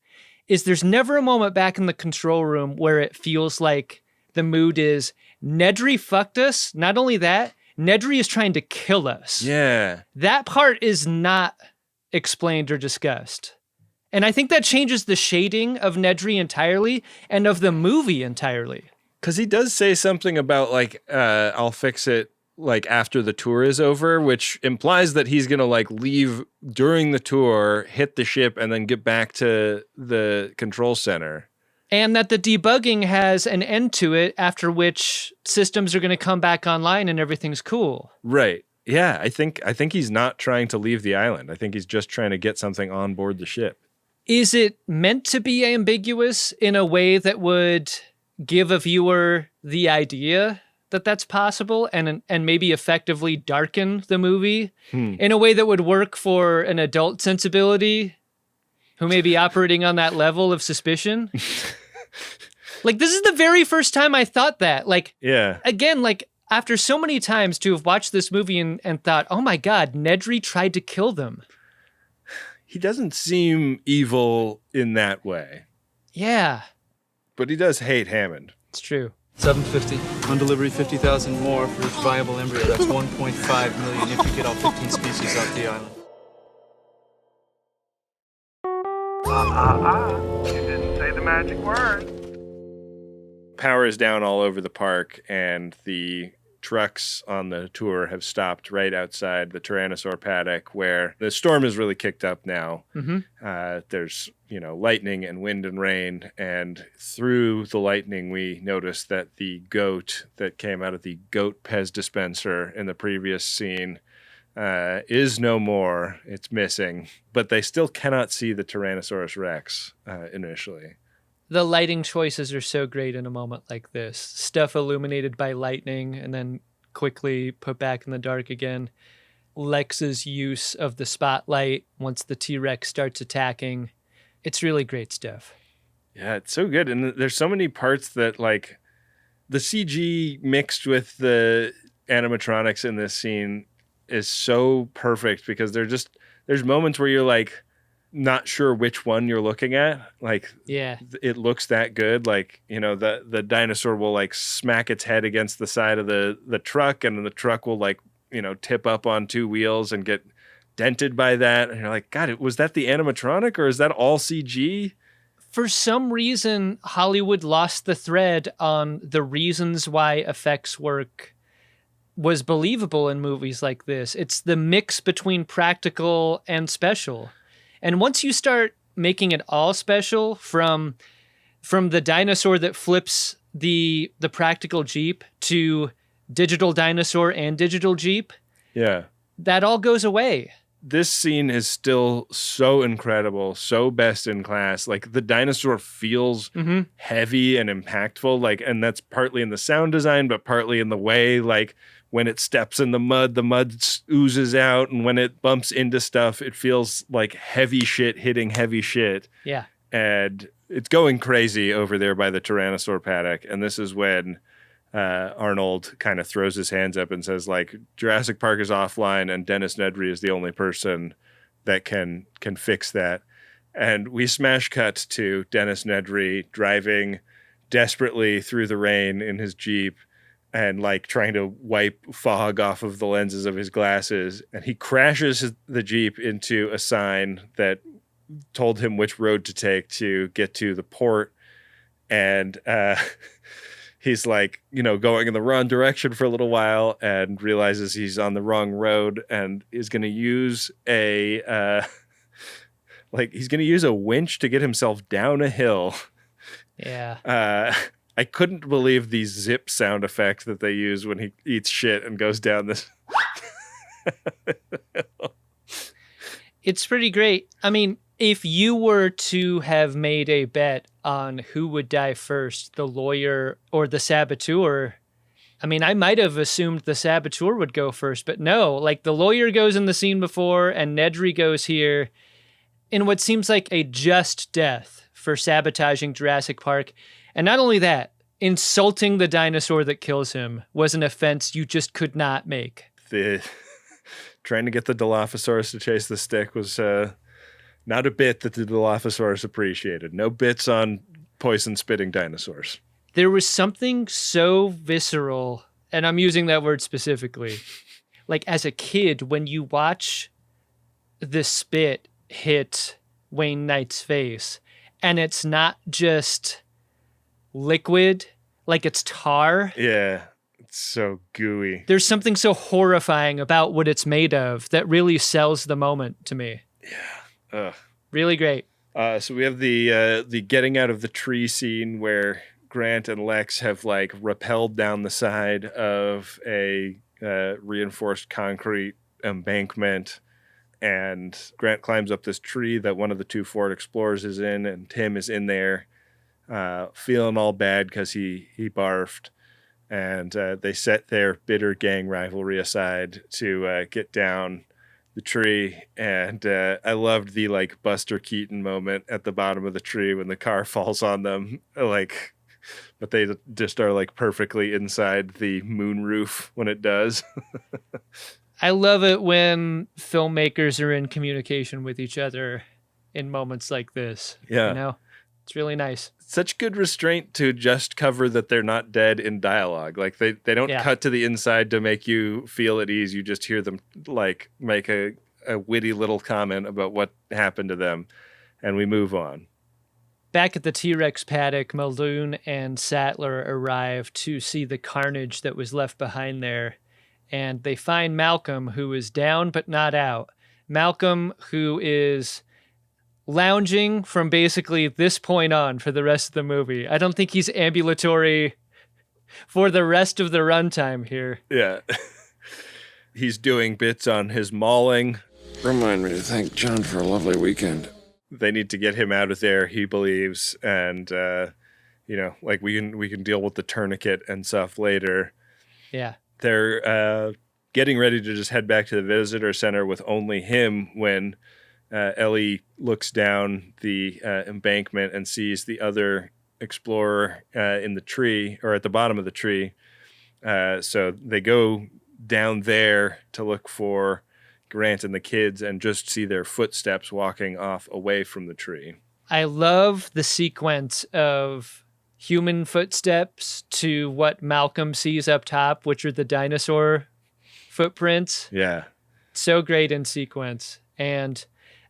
is there's never a moment back in the control room where it feels like the mood is, Nedry fucked us. Not only that, Nedry is trying to kill us. Yeah. That part is not explained or discussed. And I think that changes the shading of Nedry entirely and of the movie entirely. Because he does say something about like, I'll fix it like after the tour is over, which implies that he's going to like leave during the tour, hit the ship, and then get back to the control center. And that the debugging has an end to it, after which systems are going to come back online and everything's cool. Right. Yeah, I think he's not trying to leave the island. I think he's just trying to get something on board the ship. Is it meant to be ambiguous in a way that would give a viewer the idea that that's possible and maybe effectively darken the movie in a way that would work for an adult sensibility who may be operating on that level of suspicion? Like, this is the very first time I thought that. Like, yeah. Again, like, after so many times to have watched this movie and thought, oh my God, Nedry tried to kill them. He doesn't seem evil in that way. Yeah. But he does hate Hammond. It's true. 750. On delivery, 50,000 more for each viable embryo. That's 1.5 million if you get all 15 species off the island. You didn't say the magic word. Power is down all over the park, and the trucks on the tour have stopped right outside the Tyrannosaur paddock, where the storm is really kicked up now. Mm-hmm. There's, lightning and wind and rain, and through the lightning, we notice that the goat that came out of the goat Pez dispenser in the previous scene is no more. It's missing, but they still cannot see the Tyrannosaurus Rex initially. The lighting choices are so great in a moment like this. Stuff illuminated by lightning and then quickly put back in the dark again. Lex's use of the spotlight once the T-Rex starts attacking. It's really great stuff. Yeah, it's so good. And there's so many parts that, like, the CG mixed with the animatronics in this scene is so perfect, because there's moments where you're like, not sure which one you're looking at. Like, yeah, it looks that good. Like, the dinosaur will like smack its head against the side of the truck, and then the truck will like, tip up on two wheels and get dented by that. And you're like, God, was that the animatronic, or is that all CG? For some reason, Hollywood lost the thread on the reasons why effects work was believable in movies like this. It's the mix between practical and special. And once you start making it all special, from the dinosaur that flips the practical Jeep to digital dinosaur and digital Jeep, yeah, that all goes away. This scene is still so incredible, so best in class. Like, the dinosaur feels heavy and impactful, like, and that's partly in the sound design, but partly in the way, like, when it steps in the mud oozes out, and when it bumps into stuff, it feels like heavy shit hitting heavy shit. Yeah. And it's going crazy over there by the Tyrannosaur paddock. And this is when Arnold kind of throws his hands up and says, like, Jurassic Park is offline, and Dennis Nedry is the only person that can fix that. And we smash cut to Dennis Nedry driving desperately through the rain in his Jeep, and like trying to wipe fog off of the lenses of his glasses. And he crashes the Jeep into a sign that told him which road to take to get to the port. And he's like, going in the wrong direction for a little while and realizes he's on the wrong road and is going to use a winch to get himself down a hill. Yeah. I couldn't believe the zip sound effect that they use when he eats shit and goes down this. It's pretty great. I mean, if you were to have made a bet on who would die first, the lawyer or the saboteur, I mean, I might have assumed the saboteur would go first, but no, like the lawyer goes in the scene before and Nedry goes here in what seems like a just death for sabotaging Jurassic Park. And not only that, insulting the dinosaur that kills him was an offense you just could not make. Trying to get the Dilophosaurus to chase the stick was not a bit that the Dilophosaurus appreciated. No bits on poison-spitting dinosaurs. There was something so visceral, and I'm using that word specifically, like as a kid, when you watch the spit hit Wayne Knight's face, and it's not just liquid, like it's tar. Yeah, it's so gooey. There's something so horrifying about what it's made of that really sells the moment to me. Yeah. Really great. So we have the getting out of the tree scene where Grant and Lex have like rappelled down the side of a reinforced concrete embankment, and Grant climbs up this tree that one of the two Ford Explorers is in, and Tim is in there feeling all bad because he barfed, and they set their bitter gang rivalry aside to get down the tree. And I loved the like Buster Keaton moment at the bottom of the tree when the car falls on them, like, but they just are like perfectly inside the moonroof when it does. I love it when filmmakers are in communication with each other in moments like this. Yeah. It's really nice. Such good restraint to just cover that they're not dead in dialogue. Like they don't cut to the inside to make you feel at ease. You just hear them like make a witty little comment about what happened to them, and we move on. Back at the T-Rex paddock, Muldoon and Sattler arrive to see the carnage that was left behind there, and they find Malcolm, who is down but not out. Malcolm, who is lounging from basically this point on for the rest of the movie. I don't think he's ambulatory for the rest of the runtime here. Yeah. He's doing bits on his mauling. Remind me to thank John for a lovely weekend. They need to get him out of there, he believes, and like we can deal with the tourniquet and stuff later. Yeah. They're getting ready to just head back to the visitor center with only him when Ellie looks down the embankment and sees the other explorer in the tree, or at the bottom of the tree. So they go down there to look for Grant and the kids and just see their footsteps walking off away from the tree. I love the sequence of human footsteps to what Malcolm sees up top, which are the dinosaur footprints. Yeah. So great in sequence. And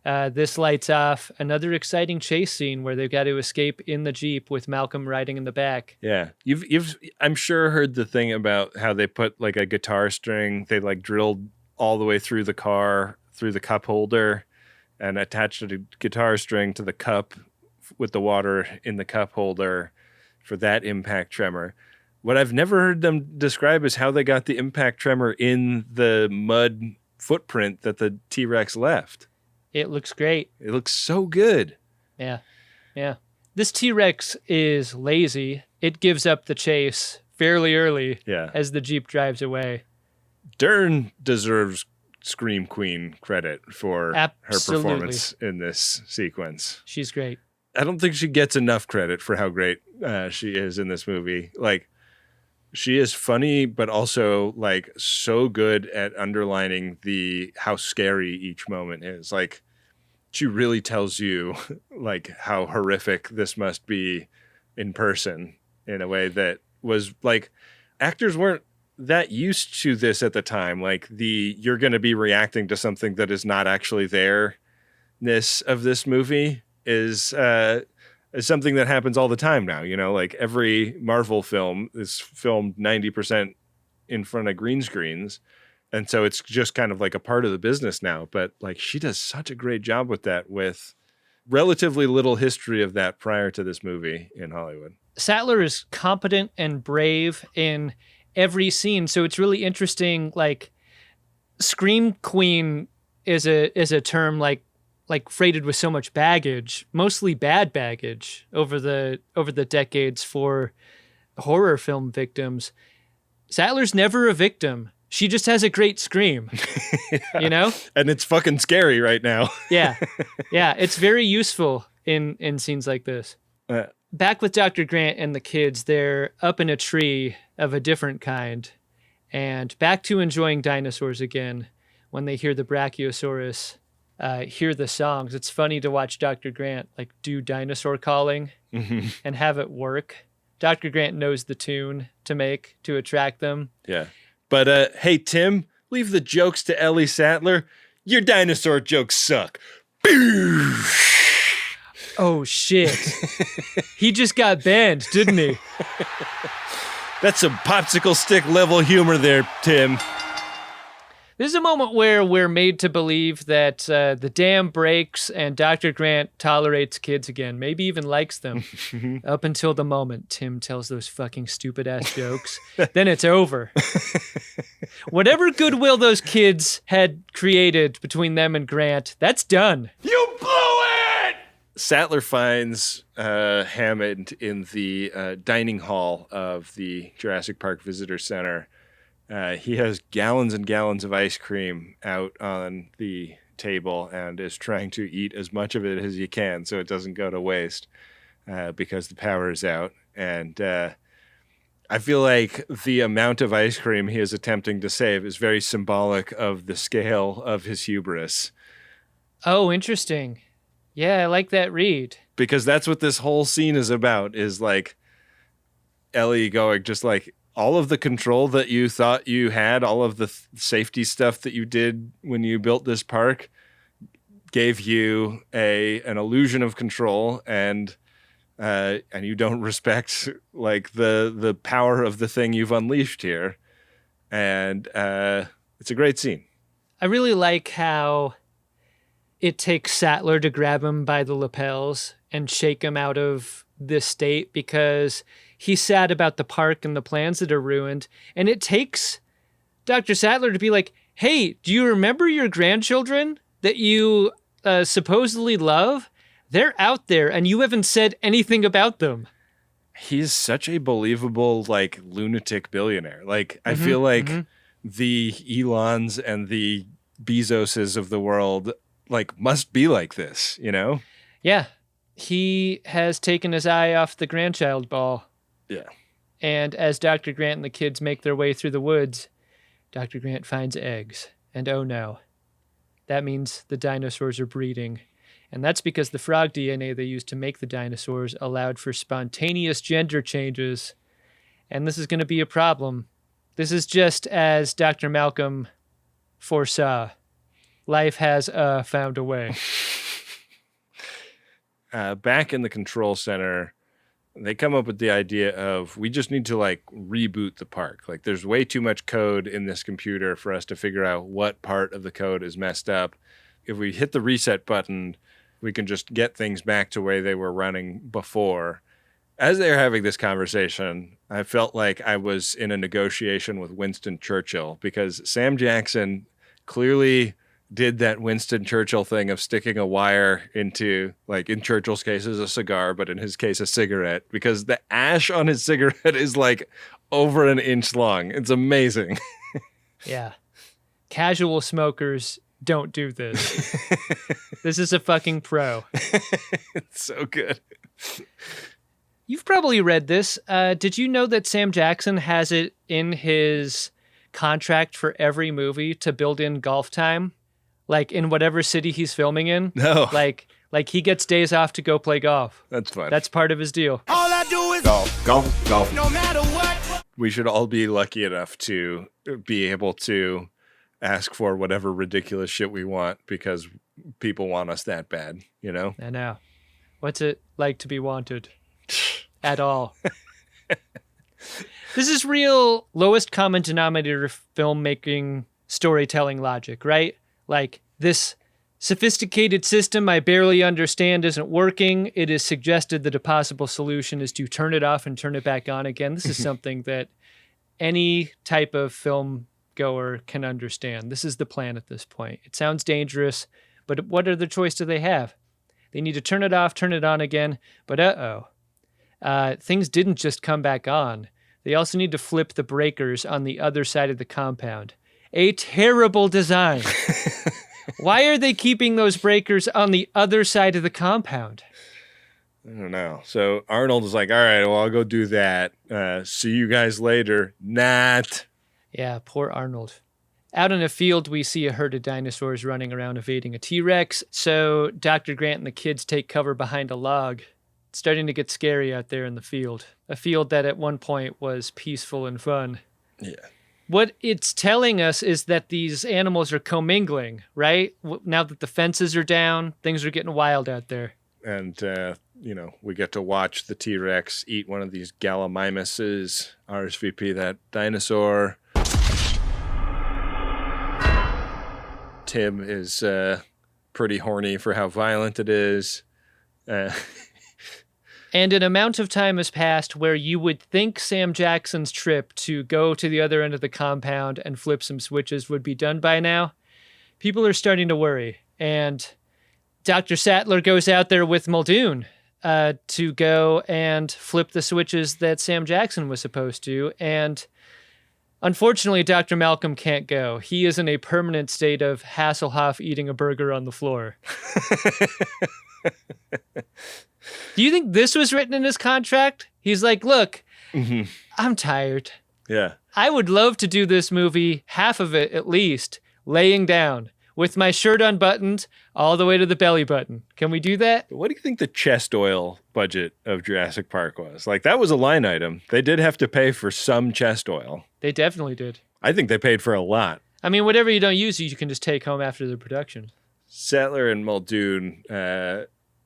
this lights off another exciting chase scene where they've got to escape in the Jeep with Malcolm riding in the back. Yeah. You've I'm sure heard the thing about how they put like a guitar string, they like drilled all the way through the car, through the cup holder, and attached a guitar string to the cup with the water in the cup holder for that impact tremor. What I've never heard them describe is how they got the impact tremor in the mud footprint that the T-Rex left. It looks great. It looks so good. Yeah. Yeah. This T-Rex is lazy. It gives up the chase fairly early as the Jeep drives away. Dern deserves Scream Queen credit for her performance in this sequence. She's great. I don't think she gets enough credit for how great she is in this movie. Like, she is funny, but also like so good at underlining how scary each moment is. Like, she really tells you like how horrific this must be in person in a way that was like, actors weren't that used to this at the time. Like you're going to be reacting to something that is not actually there-ness of this movie is, is something that happens all the time now. You know, like every Marvel film is filmed 90% in front of green screens. And so it's just kind of like a part of the business now. But like she does such a great job with that, with relatively little history of that prior to this movie in Hollywood. Sattler is competent and brave in every scene. So it's really interesting. Like, Scream Queen is a term like freighted with so much baggage, mostly bad baggage over the decades for horror film victims. Sattler's never a victim. She just has a great scream, you know? And it's fucking scary right now. Yeah. It's very useful in scenes like this. Back with Dr. Grant and the kids, they're up in a tree of a different kind, and back to enjoying dinosaurs again when they hear the Brachiosaurus hear the songs. It's funny to watch Dr. Grant like do dinosaur calling and have it work. Dr. Grant knows the tune to make to attract them. Yeah. But hey, Tim, leave the jokes to Ellie Sattler. Your dinosaur jokes suck. Oh, shit. He just got banned, didn't he? That's some popsicle stick level humor there, Tim. This is a moment where we're made to believe that the dam breaks and Dr. Grant tolerates kids again, maybe even likes them, up until the moment Tim tells those fucking stupid-ass jokes. Then it's over. Whatever goodwill those kids had created between them and Grant, that's done. You blew it! Sattler finds Hammond in the dining hall of the Jurassic Park Visitor Center. He has gallons and gallons of ice cream out on the table and is trying to eat as much of it as he can so it doesn't go to waste because the power is out. And I feel like the amount of ice cream he is attempting to save is very symbolic of the scale of his hubris. Oh, interesting. Yeah, I like that read. Because that's what this whole scene is about, is like Ellie going just like, all of the control that you thought you had, all of the safety stuff that you did when you built this park gave you an illusion of control, and you don't respect like the power of the thing you've unleashed here. And it's a great scene. I really like how it takes Sattler to grab him by the lapels and shake him out of this state, because he's sad about the park and the plans that are ruined. And it takes Dr. Sattler to be like, hey, do you remember your grandchildren that you supposedly love? They're out there and you haven't said anything about them. He's such a believable, like, lunatic billionaire. Like, I feel like the Elons and the Bezoses of the world, like, must be like this, you know? Yeah. He has taken his eye off the grandchild ball. Yeah. And as Dr. Grant and the kids make their way through the woods, Dr. Grant finds eggs. And oh no, that means the dinosaurs are breeding. And that's because the frog DNA they used to make the dinosaurs allowed for spontaneous gender changes. And this is going to be a problem. This is just as Dr. Malcolm foresaw. Life has found a way. Back in the control center, they come up with the idea of, we just need to like reboot the park. Like, there's way too much code in this computer for us to figure out what part of the code is messed up. If we hit the reset button, we can just get things back to the way they were running before. As they were having this conversation, I felt like I was in a negotiation with Winston Churchill, because Sam Jackson clearly did that Winston Churchill thing of sticking a wire into, like, in Churchill's case, is a cigar, but in his case, a cigarette, because the ash on his cigarette is like over an inch long. It's amazing. Yeah. Casual smokers don't do this. This is a fucking pro. It's so good. You've probably read this. Did you know that Sam Jackson has it in his contract for every movie to build in golf time? Like, in whatever city he's filming in. No. Like he gets days off to go play golf. That's fun. That's part of his deal. All I do is Golf. no matter what. We should all be lucky enough to be able to ask for whatever ridiculous shit we want because people want us that bad, you know? I know. What's it like to be wanted? At all. This is real lowest common denominator filmmaking storytelling logic, right? Like, this sophisticated system I barely understand isn't working. It is suggested that a possible solution is to turn it off and turn it back on again. This is something that any type of film goer can understand. This is the plan at this point. It sounds dangerous, but what other choice do they have? They need to turn it off, turn it on again, but things didn't just come back on. They also need to flip the breakers on the other side of the compound. A terrible design. Why are they keeping those breakers on the other side of the compound? I don't know. So Arnold is like, all right, well, I'll go do that. See you guys later. Not. Yeah, poor Arnold. Out in a field, we see a herd of dinosaurs running around evading a T-Rex. So Dr. Grant and the kids take cover behind a log. It's starting to get scary out there in the field. A field that at one point was peaceful and fun. Yeah. What it's telling us is that these animals are commingling, right? Now that the fences are down, things are getting wild out there. And, we get to watch the T-Rex eat one of these gallimimuses, RSVP that dinosaur. Tim is pretty horny for how violent it is. And an amount of time has passed where you would think Sam Jackson's trip to go to the other end of the compound and flip some switches would be done by now. People are starting to worry. And Dr. Sattler goes out there with Muldoon to go and flip the switches that Sam Jackson was supposed to. And unfortunately, Dr. Malcolm can't go. He is in a permanent state of Hasselhoff eating a burger on the floor. Do you think this was written in his contract? He's like, look, I'm tired. Yeah. I would love to do this movie, half of it at least, laying down with my shirt unbuttoned all the way to the belly button. Can we do that? What do you think the chest oil budget of Jurassic Park was? Like, that was a line item. They did have to pay for some chest oil. They definitely did. I think they paid for a lot. I mean, whatever you don't use, you can just take home after the production. Sattler and Muldoon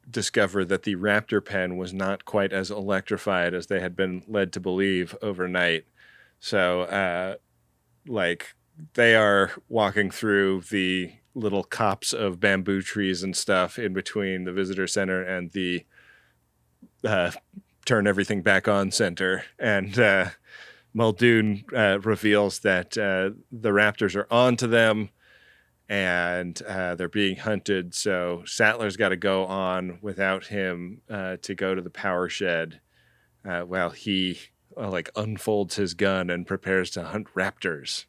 discover that the raptor pen was not quite as electrified as they had been led to believe overnight. So, they are walking through the little copse of bamboo trees and stuff in between the visitor center and the turn everything back on center. And Muldoon reveals that the raptors are onto them and they're being hunted. So Sattler's got to go on without him to go to the power shed while he unfolds his gun and prepares to hunt raptors.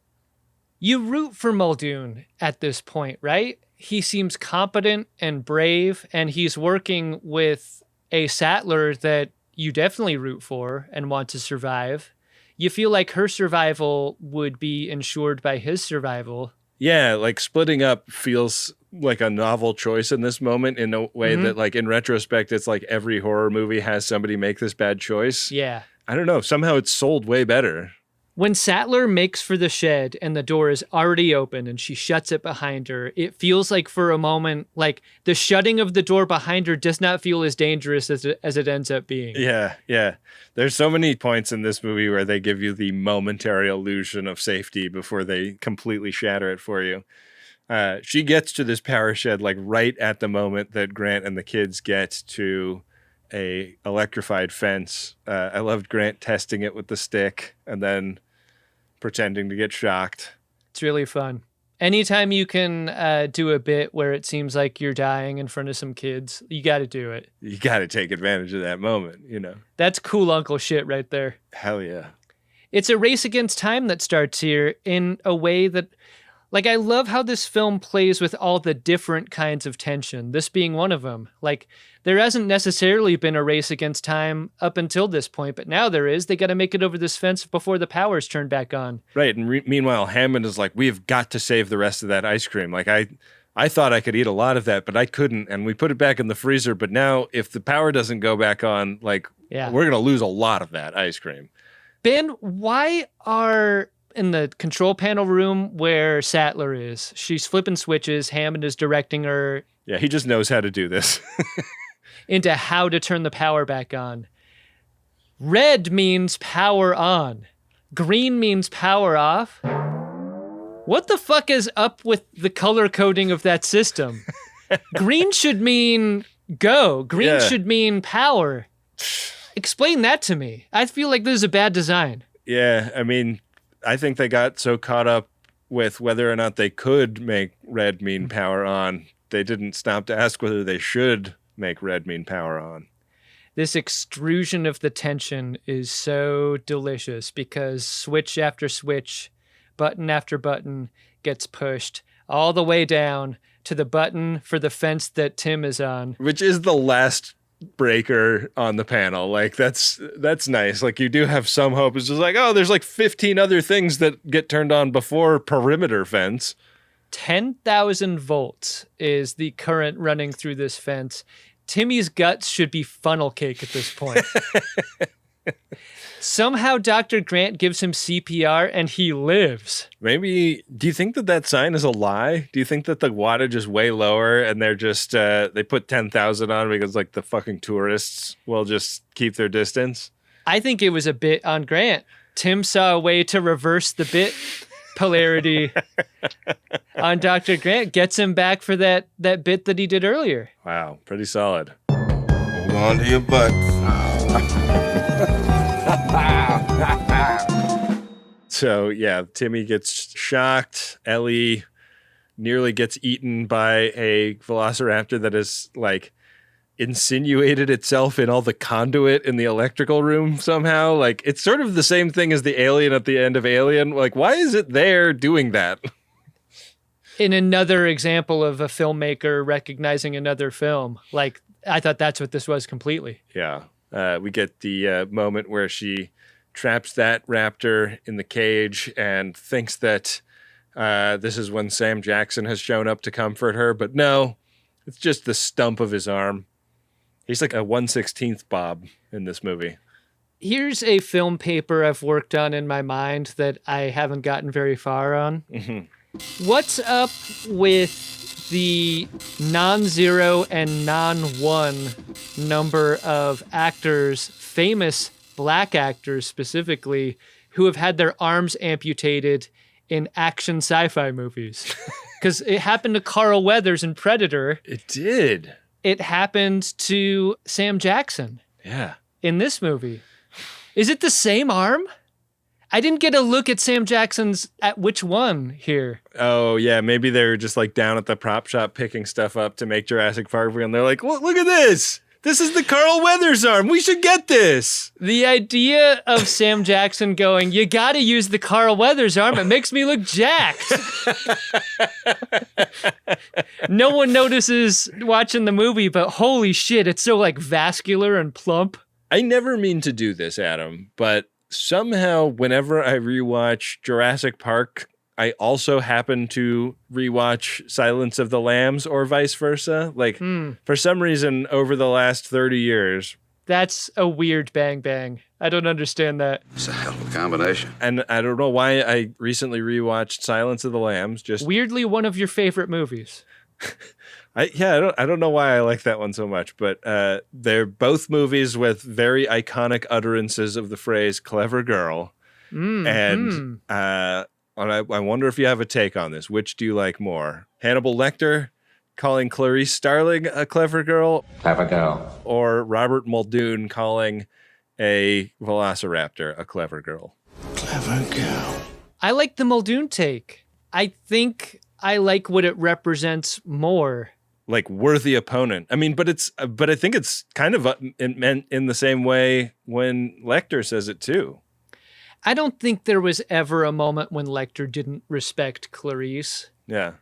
You root for Muldoon at this point, right? He seems competent and brave, and he's working with a Sattler that you definitely root for and want to survive. You feel like her survival would be ensured by his survival. Yeah, like splitting up feels like a novel choice in this moment in a way that, like, in retrospect, it's like every horror movie has somebody make this bad choice. Yeah. I don't know. Somehow it's sold way better. When Sattler makes for the shed and the door is already open and she shuts it behind her, it feels like for a moment, like the shutting of the door behind her does not feel as dangerous as it ends up being. Yeah. There's so many points in this movie where they give you the momentary illusion of safety before they completely shatter it for you. She gets to this power shed like right at the moment that Grant and the kids get to a electrified fence. I loved Grant testing it with the stick and then pretending to get shocked. It's really fun. Anytime you can do a bit where it seems like you're dying in front of some kids, you got to do it. You got to take advantage of that moment, you know. That's cool uncle shit right there. Hell yeah. It's a race against time that starts here in a way that, like, I love how this film plays with all the different kinds of tension, this being one of them. Like, there hasn't necessarily been a race against time up until this point, but now there is. They got to make it over this fence before the power's turned back on. Right, and meanwhile, Hammond is like, we've got to save the rest of that ice cream. Like, I thought I could eat a lot of that, but I couldn't, and we put it back in the freezer, but now if the power doesn't go back on, like, we're going to lose a lot of that ice cream. Ben, why are... in the control panel room where Sattler is, she's flipping switches, Hammond is directing her. Yeah, he just knows how to do this. into how to turn the power back on. Red means power on. Green means power off. What the fuck is up with the color coding of that system? Green should mean go. Green should mean power. Explain that to me. I feel like this is a bad design. Yeah, I mean, I think they got so caught up with whether or not they could make red mean power on, they didn't stop to ask whether they should make red mean power on. This extrusion of the tension is so delicious because switch after switch, button after button gets pushed all the way down to the button for the fence that Tim is on. Which is the last breaker on the panel. Like, that's nice. Like, you do have some hope. It's just like, oh, there's like 15 other things that get turned on before perimeter fence. 10,000 volts is the current running through this fence. Timmy's guts should be funnel cake at this point. Somehow Dr. Grant gives him CPR and he lives. Maybe, do you think that sign is a lie? Do you think that the wattage is way lower and they're just, they put 10,000 on because like the fucking tourists will just keep their distance? I think it was a bit on Grant. Tim saw a way to reverse the bit polarity on Dr. Grant, gets him back for that bit that he did earlier. Wow, pretty solid. Hold on to your butts. So, yeah, Timmy gets shocked. Ellie nearly gets eaten by a velociraptor that has, like, insinuated itself in all the conduit in the electrical room somehow. Like, it's sort of the same thing as the alien at the end of Alien. Like, why is it there doing that? In another example of a filmmaker recognizing another film. Like, I thought that's what this was completely. Yeah. We get the moment where she traps that raptor in the cage and thinks that this is when Sam Jackson has shown up to comfort her. But no, it's just the stump of his arm. He's like a 1/16 Bob in this movie. Here's a film paper I've worked on in my mind that I haven't gotten very far on. Mm-hmm. What's up with the non-zero and non-one number of actors, famous black actors specifically, who have had their arms amputated in action sci-fi movies? Because it happened to Carl Weathers in Predator. It did. It happened to Sam Jackson. Yeah. In this movie. Is it the same arm? I didn't get a look at Sam Jackson's at which one here. Oh, yeah. Maybe they were just like down at the prop shop picking stuff up to make Jurassic Park. And they're like, look at this. This is the Carl Weathers arm. We should get this. The idea of Sam Jackson going, you got to use the Carl Weathers arm. It makes me look jacked. No one notices watching the movie, but holy shit, it's so like vascular and plump. I never mean to do this, Adam, but somehow whenever I rewatch Jurassic Park, I also happen to rewatch Silence of the Lambs or vice versa. Like, for some reason, over the last 30 years. That's a weird bang bang. I don't understand that. It's a hell of a combination. And I don't know why I recently rewatched Silence of the Lambs. Just weirdly one of your favorite movies. I don't know why I like that one so much, but they're both movies with very iconic utterances of the phrase "clever girl," and I wonder if you have a take on this. Which do you like more? Hannibal Lecter calling Clarice Starling a clever girl, or Robert Muldoon calling a velociraptor a clever girl? Clever girl. I like the Muldoon take. I think I like what it represents more. Like worthy opponent. I mean, but I think it's kind of meant in the same way when Lecter says it too. I don't think there was ever a moment when Lecter didn't respect Clarice. Yeah.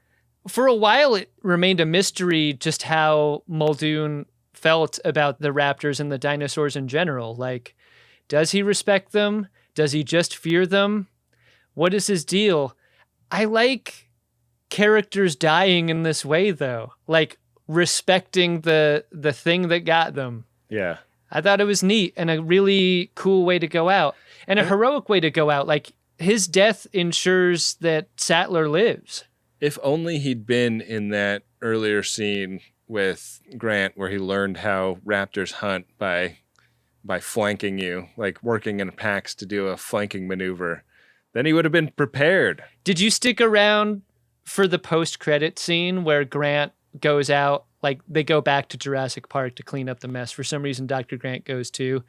For a while, it remained a mystery just how Muldoon felt about the raptors and the dinosaurs in general. Like, does he respect them? Does he just fear them? What is his deal? I like characters dying in this way, though. Like, respecting the thing that got them. Yeah. I thought it was neat and a really cool way to go out. And a heroic way to go out. Like, his death ensures that Sattler lives. If only he'd been in that earlier scene with Grant where he learned how raptors hunt by flanking you, like working in packs to do a flanking maneuver, then he would have been prepared. Did you stick around for the post-credit scene where Grant goes out, like they go back to Jurassic Park to clean up the mess? For some reason, Dr. Grant goes too,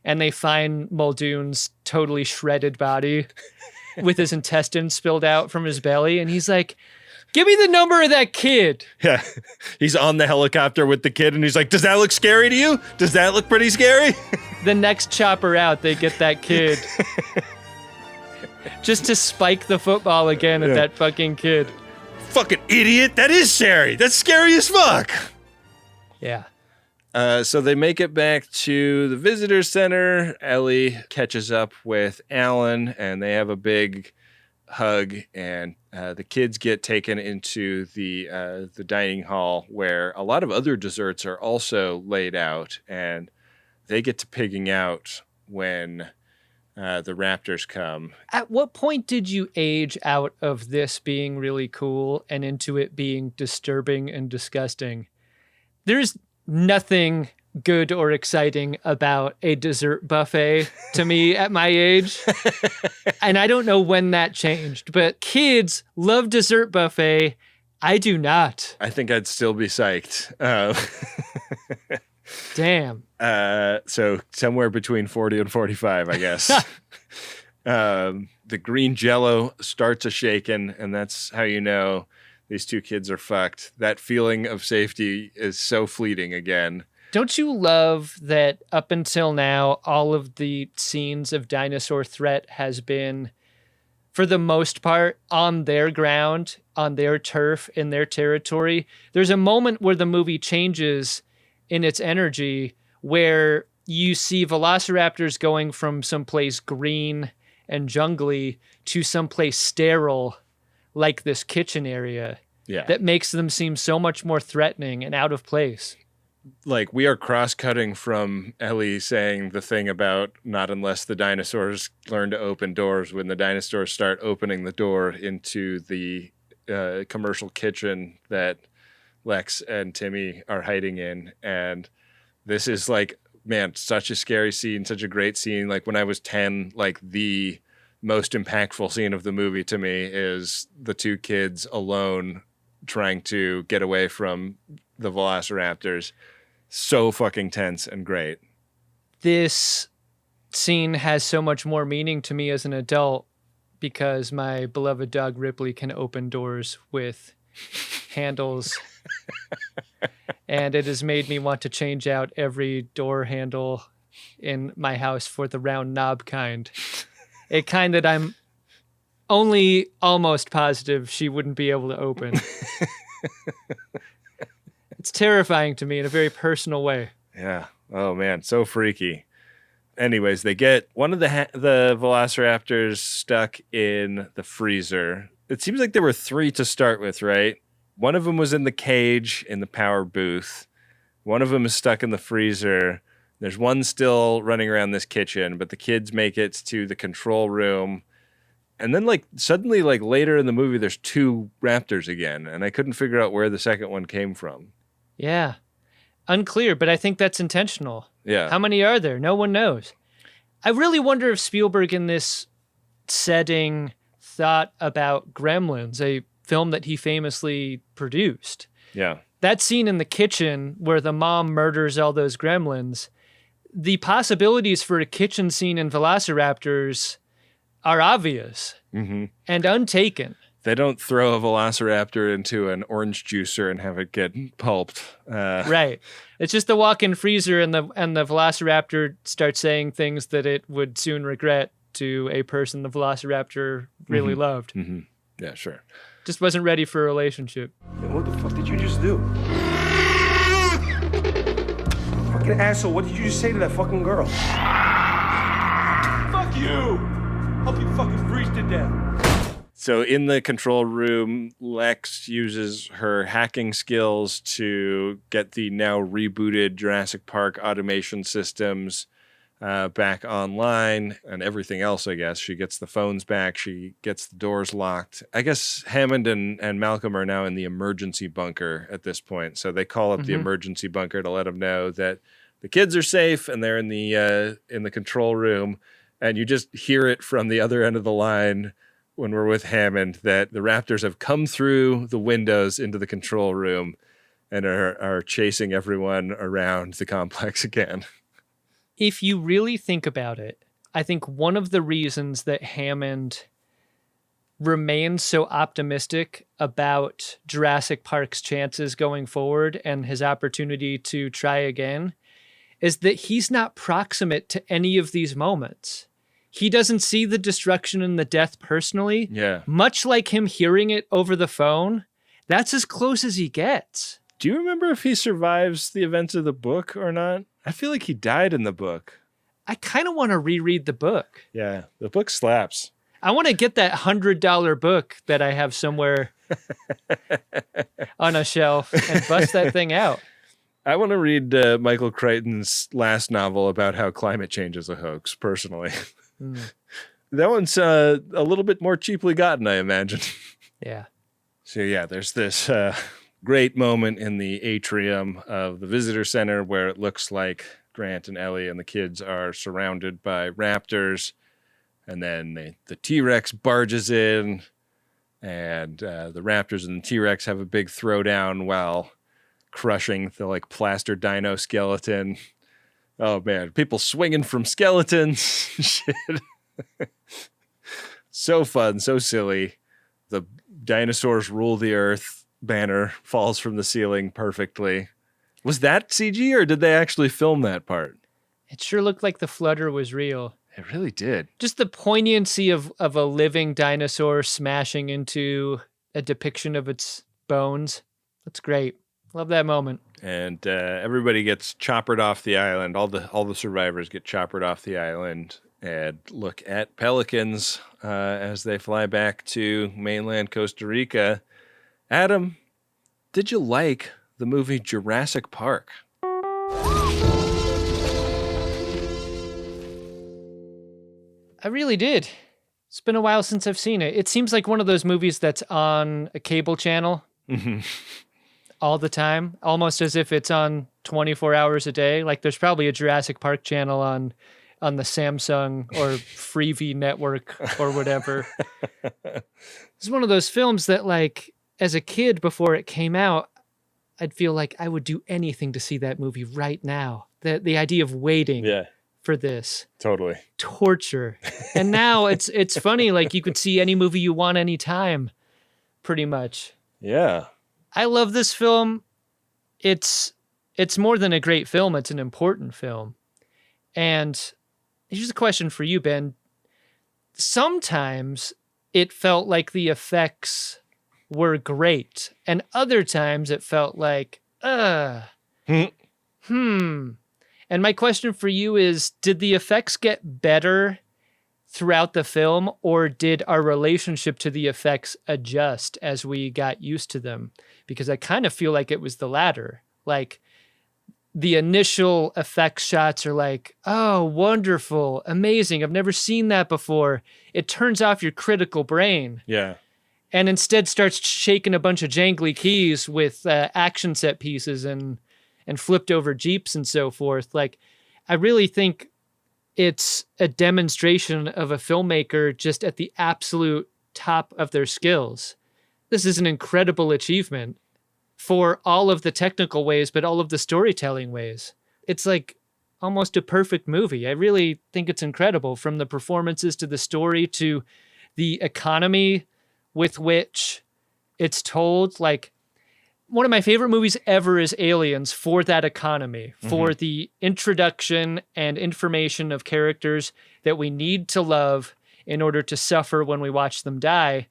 and they find Muldoon's totally shredded body with his intestines spilled out from his belly, and he's like, "Give me the number of that kid." Yeah. He's on the helicopter with the kid and he's like, "Does that look scary to you? Does that look pretty scary?" The next chopper out, they get that kid. Just to spike the football again at that fucking kid. Fucking idiot. That is scary. That's scary as fuck. Yeah. So they make it back to the visitor center. Ellie catches up with Alan and they have a big hug, and the kids get taken into the dining hall where a lot of other desserts are also laid out, and they get to pigging out when the raptors come. At what point did you age out of this being really cool and into it being disturbing and disgusting? There's nothing good or exciting about a dessert buffet to me at my age. And I don't know when that changed, but kids love dessert buffet. I do not. I think I'd still be psyched. Damn. So somewhere between 40 and 45, I guess. The green jello starts a shaking, and that's how you know these two kids are fucked. That feeling of safety is so fleeting again. Don't you love that up until now, all of the scenes of dinosaur threat has been, for the most part, on their ground, on their turf, in their territory? There's a moment where the movie changes in its energy where you see velociraptors going from someplace green and jungly to someplace sterile, like this kitchen area. Yeah. That makes them seem so much more threatening and out of place. Like, we are cross-cutting from Ellie saying the thing about not unless the dinosaurs learn to open doors, when the dinosaurs start opening the door into the commercial kitchen that Lex and Timmy are hiding in. And this is like, man, such a scary scene, such a great scene. Like, when I was 10, like, the most impactful scene of the movie to me is the two kids alone trying to get away from the velociraptors. So fucking tense and great. This scene has so much more meaning to me as an adult because my beloved dog Ripley can open doors with handles. And it has made me want to change out every door handle in my house for the round knob kind. A kind that I'm only almost positive she wouldn't be able to open. It's terrifying to me in a very personal way. Yeah. Oh, man. So freaky. Anyways, they get one of the velociraptors stuck in the freezer. It seems like there were three to start with, right? One of them was in the cage in the power booth. One of them is stuck in the freezer. There's one still running around this kitchen, but the kids make it to the control room. And then, like, suddenly, like, later in the movie, there's two raptors again, and I couldn't figure out where the second one came from. Yeah. Unclear, but I think that's intentional. Yeah. How many are there? No one knows. I really wonder if Spielberg in this setting thought about Gremlins, a film that he famously produced. Yeah. That scene in the kitchen where the mom murders all those gremlins, the possibilities for a kitchen scene in Velociraptors are obvious and untaken. They don't throw a velociraptor into an orange juicer and have it get pulped. Right. It's just the walk-in freezer, and the velociraptor starts saying things that it would soon regret to a person the velociraptor really loved. Yeah, sure. Just wasn't ready for a relationship. What the fuck did you just do? Fucking asshole, what did you just say to that fucking girl? Fuck you! Hope you fucking freeze to death. So in the control room, Lex uses her hacking skills to get the now rebooted Jurassic Park automation systems back online and everything else, I guess. She gets the phones back. She gets the doors locked. I guess Hammond and Malcolm are now in the emergency bunker at this point. So they call up the emergency bunker to let them know that the kids are safe and they're in the control room. And you just hear it from the other end of the line when we're with Hammond that the Raptors have come through the windows into the control room and are chasing everyone around the complex again. If you really think about it, I think one of the reasons that Hammond remains so optimistic about Jurassic Park's chances going forward and his opportunity to try again is that he's not proximate to any of these moments. He doesn't see the destruction and the death personally. Yeah. Much like him hearing it over the phone, that's as close as he gets. Do you remember if he survives the events of the book or not? I feel like he died in the book. I kind of want to reread the book. Yeah, the book slaps. I want to get that $100 book that I have somewhere on a shelf and bust that thing out. I want to read Michael Crichton's last novel about how climate change is a hoax, personally. That one's a little bit more cheaply gotten, I imagine. Yeah. So yeah, there's this great moment in the atrium of the visitor center where it looks like Grant and Ellie and the kids are surrounded by raptors. And then the T-Rex barges in and the raptors and the T-Rex have a big throwdown while crushing the plaster dino skeleton. Oh man, people swinging from skeletons. Shit. So fun, so silly. The dinosaurs rule the earth banner falls from the ceiling perfectly. Was that CG or did they actually film that part? It sure looked like the flutter was real. It really did. Just the poignancy of a living dinosaur smashing into a depiction of its bones. That's great. Love that moment. And everybody gets choppered off the island. All the survivors get choppered off the island and look at pelicans as they fly back to mainland Costa Rica. Adam, did you like the movie Jurassic Park? I really did. It's been a while since I've seen it. It seems like one of those movies that's on a cable channel all the time, almost as if it's on 24 hours a day. Like there's probably a Jurassic Park channel on the Samsung or Freevee network or whatever. It's one of those films that as a kid before it came out, I'd feel like I would do anything to see that movie right now. The idea of waiting for this. Totally. Torture. And now it's funny, you could see any movie you want anytime, pretty much. Yeah. I love this film. It's more than a great film, it's an important film. And here's a question for you, Ben. Sometimes it felt like the effects were great, and other times it felt like, And my question for you is, did the effects get better throughout the film, or did our relationship to the effects adjust as we got used to them? Because I kind of feel like it was the latter. The initial effects shots are oh, wonderful, amazing, I've never seen that before. It turns off your critical brain. Yeah. And instead starts shaking a bunch of jangly keys with action set pieces and flipped over Jeeps and so forth. I really think it's a demonstration of a filmmaker just at the absolute top of their skills. This is an incredible achievement for all of the technical ways, but all of the storytelling ways. It's almost a perfect movie. I really think it's incredible, from the performances to the story to the economy with which it's told. One of my favorite movies ever is Aliens, for that economy, for the introduction and information of characters that we need to love in order to suffer when we watch them die.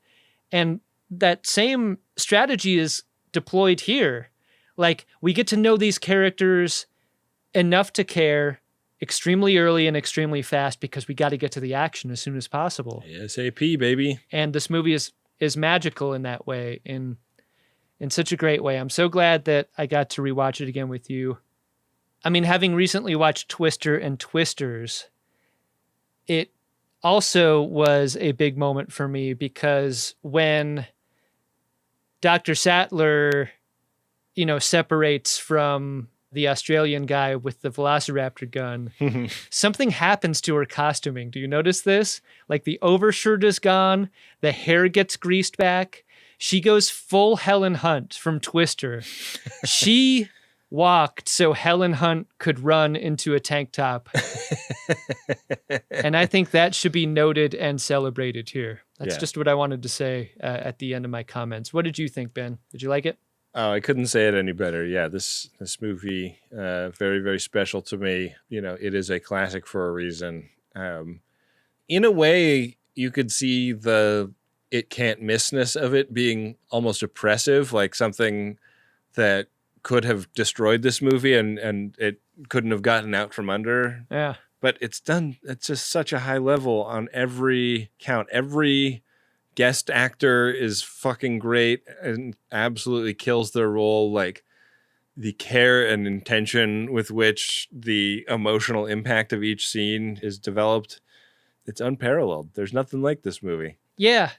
And that same strategy is deployed here. We get to know these characters enough to care extremely early and extremely fast because we got to get to the action as soon as possible. ASAP, baby. And this movie is magical in that way, in such a great way. I'm so glad that I got to rewatch it again with you. I mean, having recently watched Twister and Twisters, it also was a big moment for me because when Dr. Sattler, separates from the Australian guy with the velociraptor gun, something happens to her costuming. Do you notice this? Like the overshirt is gone, the hair gets greased back. She goes full Helen Hunt from Twister. She walked so Helen Hunt could run into a tank top. And I think that should be noted and celebrated here. That's just what I wanted to say at the end of my comments. What did you think, Ben? Did you like it? Oh, I couldn't say it any better. Yeah, this movie, very, very special to me. It is a classic for a reason. In a way, you could see the it can't missness of it being almost oppressive, like something that could have destroyed this movie and it couldn't have gotten out from under. Yeah. But it's just such a high level on every count. Every guest actor is fucking great and absolutely kills their role. Like the care and intention with which the emotional impact of each scene is developed, it's unparalleled. There's nothing like this movie. Yeah.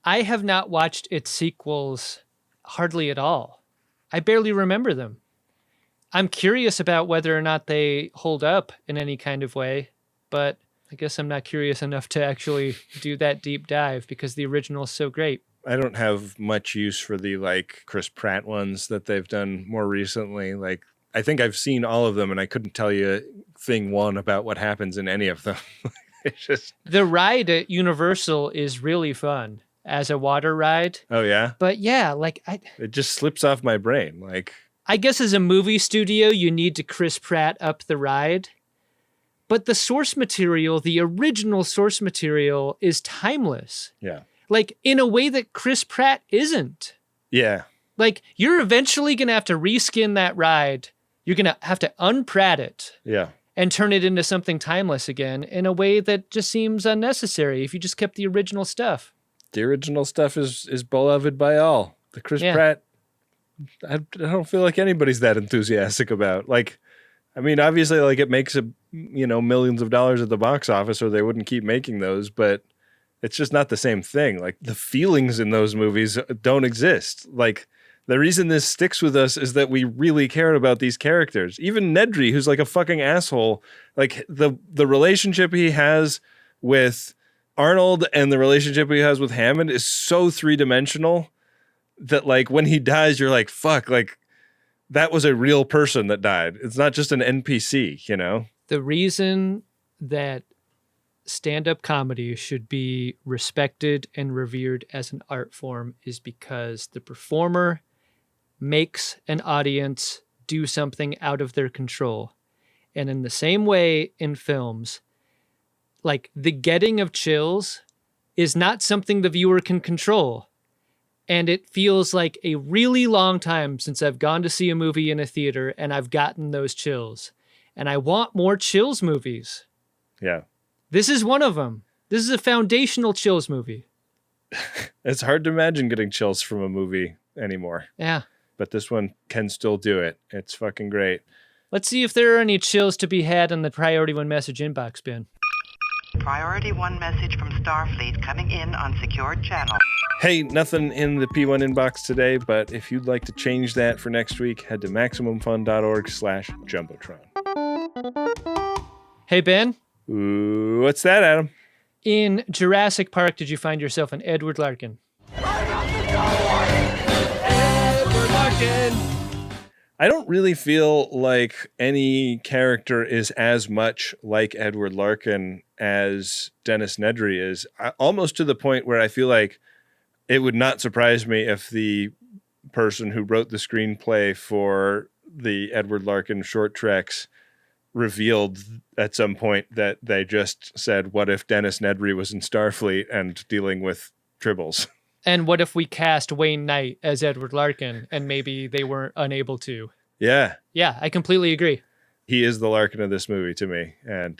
I have not watched its sequels hardly at all. I barely remember them. I'm curious about whether or not they hold up in any kind of way, but I guess I'm not curious enough to actually do that deep dive because the original is so great. I don't have much use for the Chris Pratt ones that they've done more recently. I think I've seen all of them and I couldn't tell you thing one about what happens in any of them. It's just the ride at Universal is really fun as a water ride. Oh yeah? But yeah, it just slips off my brain. I guess as a movie studio, you need to Chris Pratt up the ride. But the source material, the original source material, is timeless. Yeah. In a way that Chris Pratt isn't. Yeah. You're eventually going to have to reskin that ride. You're going to have to un-Pratt it. Yeah. And turn it into something timeless again in a way that just seems unnecessary if you just kept the original stuff. The original stuff is beloved by all. The Chris Pratt, I don't feel like anybody's that enthusiastic about. Obviously, it makes millions of dollars at the box office, or they wouldn't keep making those. But it's just not the same thing. The feelings in those movies don't exist. The reason this sticks with us is that we really care about these characters. Even Nedry, who's a fucking asshole. The relationship he has with Arnold and the relationship he has with Hammond is so three-dimensional that when he dies, you're like, fuck, that was a real person that died. It's not just an NPC, The reason that stand-up comedy should be respected and revered as an art form is because the performer makes an audience do something out of their control. And in the same way in films, the getting of chills is not something the viewer can control. And it feels like a really long time since I've gone to see a movie in a theater and I've gotten those chills. And I want more chills movies. Yeah. This is one of them. This is a foundational chills movie. It's hard to imagine getting chills from a movie anymore. Yeah. But this one can still do it. It's fucking great. Let's see if there are any chills to be had in the Priority 1 message inbox, Ben. Priority 1 message from Starfleet coming in on secured channel. Hey, nothing in the P1 inbox today, but if you'd like to change that for next week, head to MaximumFun.org/Jumbotron. Hey, Ben. Ooh, what's that, Adam? In Jurassic Park, did you find yourself an Edward Larkin? Edward Larkin! I don't really feel like any character is as much like Edward Larkin as Dennis Nedry is, almost to the point where I feel like it would not surprise me if the person who wrote the screenplay for the Edward Larkin short treks revealed at some point that they just said, what if Dennis Nedry was in Starfleet and dealing with tribbles? And what if we cast Wayne Knight as Edward Larkin and maybe they weren't unable to? Yeah. Yeah, I completely agree. He is the Larkin of this movie to me. And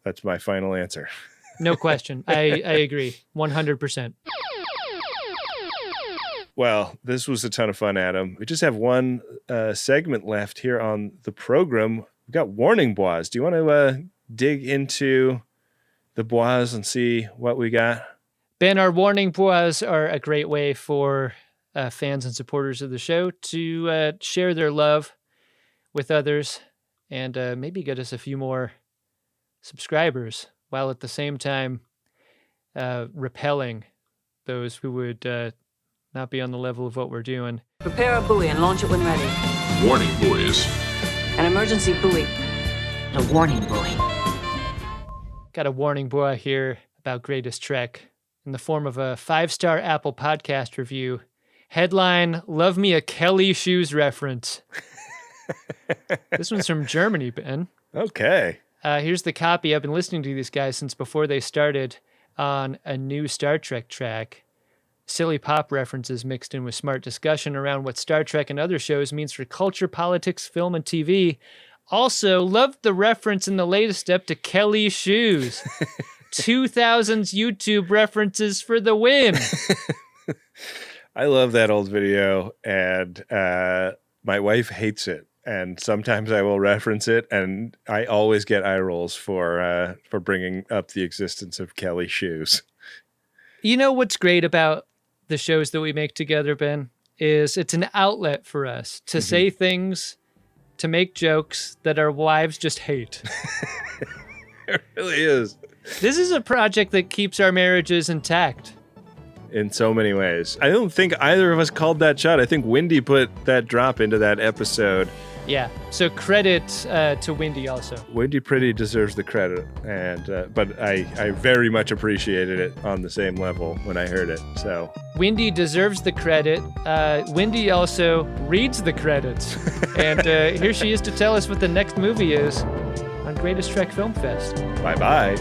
that's my final answer. No question. I agree. 100%. Well, this was a ton of fun, Adam. We just have one segment left here on the program. We've got warning Buoys. Do you want to dig into the Buoys and see what we got? Ben, our warning Buoys are a great way for fans and supporters of the show to share their love with others and maybe get us a few more subscribers, while at the same time repelling those who would not be on the level of what we're doing. Prepare a buoy and launch it when ready. Warning buoys. An emergency buoy. A warning buoy. Got a warning buoy here about Greatest Trek in the form of a 5-star Apple Podcast review. Headline, Love Me a Kelly Shoes reference. This one's from Germany, Ben. Okay. Here's the copy. I've been listening to these guys since before they started on a new Star Trek track. Silly pop references mixed in with smart discussion around what Star Trek and other shows means for culture, politics, film, and TV. Also, loved the reference in the latest step to Kelly Shoes. 2000s YouTube references for the win. I love that old video, and my wife hates it. And sometimes I will reference it, and I always get eye rolls for bringing up the existence of Kelly Shoes. You know what's great about the shows that we make together, Ben, is it's an outlet for us to say things, to make jokes that our wives just hate. It really is. This is a project that keeps our marriages intact. In so many ways. I don't think either of us called that shot. I think Wynde put that drop into that episode. Yeah, so credit to Wynde also. Wynde Priddy deserves the credit, and but I very much appreciated it on the same level when I heard it. So Wynde deserves the credit. Wynde also reads the credits, and here she is to tell us what the next movie is on Greatest Trek Film Fest. Bye-bye.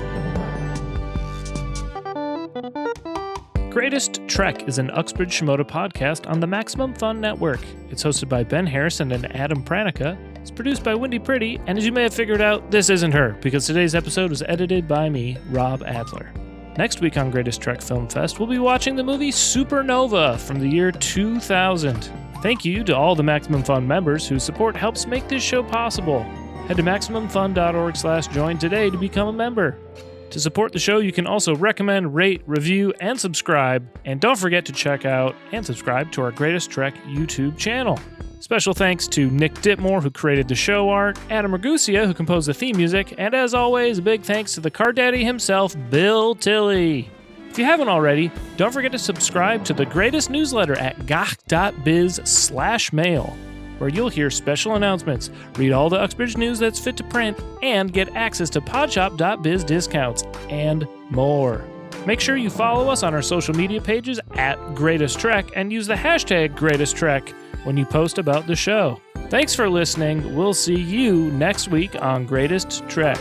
Greatest Trek is an Uxbridge Shimoda podcast on the Maximum Fun Network. It's hosted by Ben Harrison and Adam Pranica. It's produced by Wynde Priddy, and as you may have figured out, this isn't her, because today's episode was edited by me, Rob Adler. Next week on Greatest Trek Film Fest, we'll be watching the movie Supernova from the year 2000. Thank you to all the Maximum Fun members whose support helps make this show possible. Head to MaximumFun.org/join today to become a member. To support the show, you can also recommend, rate, review, and subscribe. And don't forget to check out and subscribe to our Greatest Trek YouTube channel. Special thanks to Nick Ditmore, who created the show art, Adam Ragusia, who composed the theme music, and as always, a big thanks to the car daddy himself, Bill Tilley. If you haven't already, don't forget to subscribe to the Greatest newsletter at gach.biz/mail. where you'll hear special announcements, read all the Uxbridge news that's fit to print, and get access to podshop.biz discounts, and more. Make sure you follow us on our social media pages at Greatest Trek and use the hashtag Greatest Trek when you post about the show. Thanks for listening. We'll see you next week on Greatest Trek.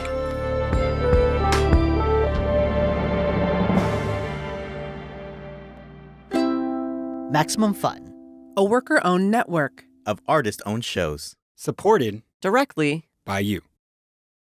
Maximum Fun, a worker-owned network of artist-owned shows. Supported directly by you.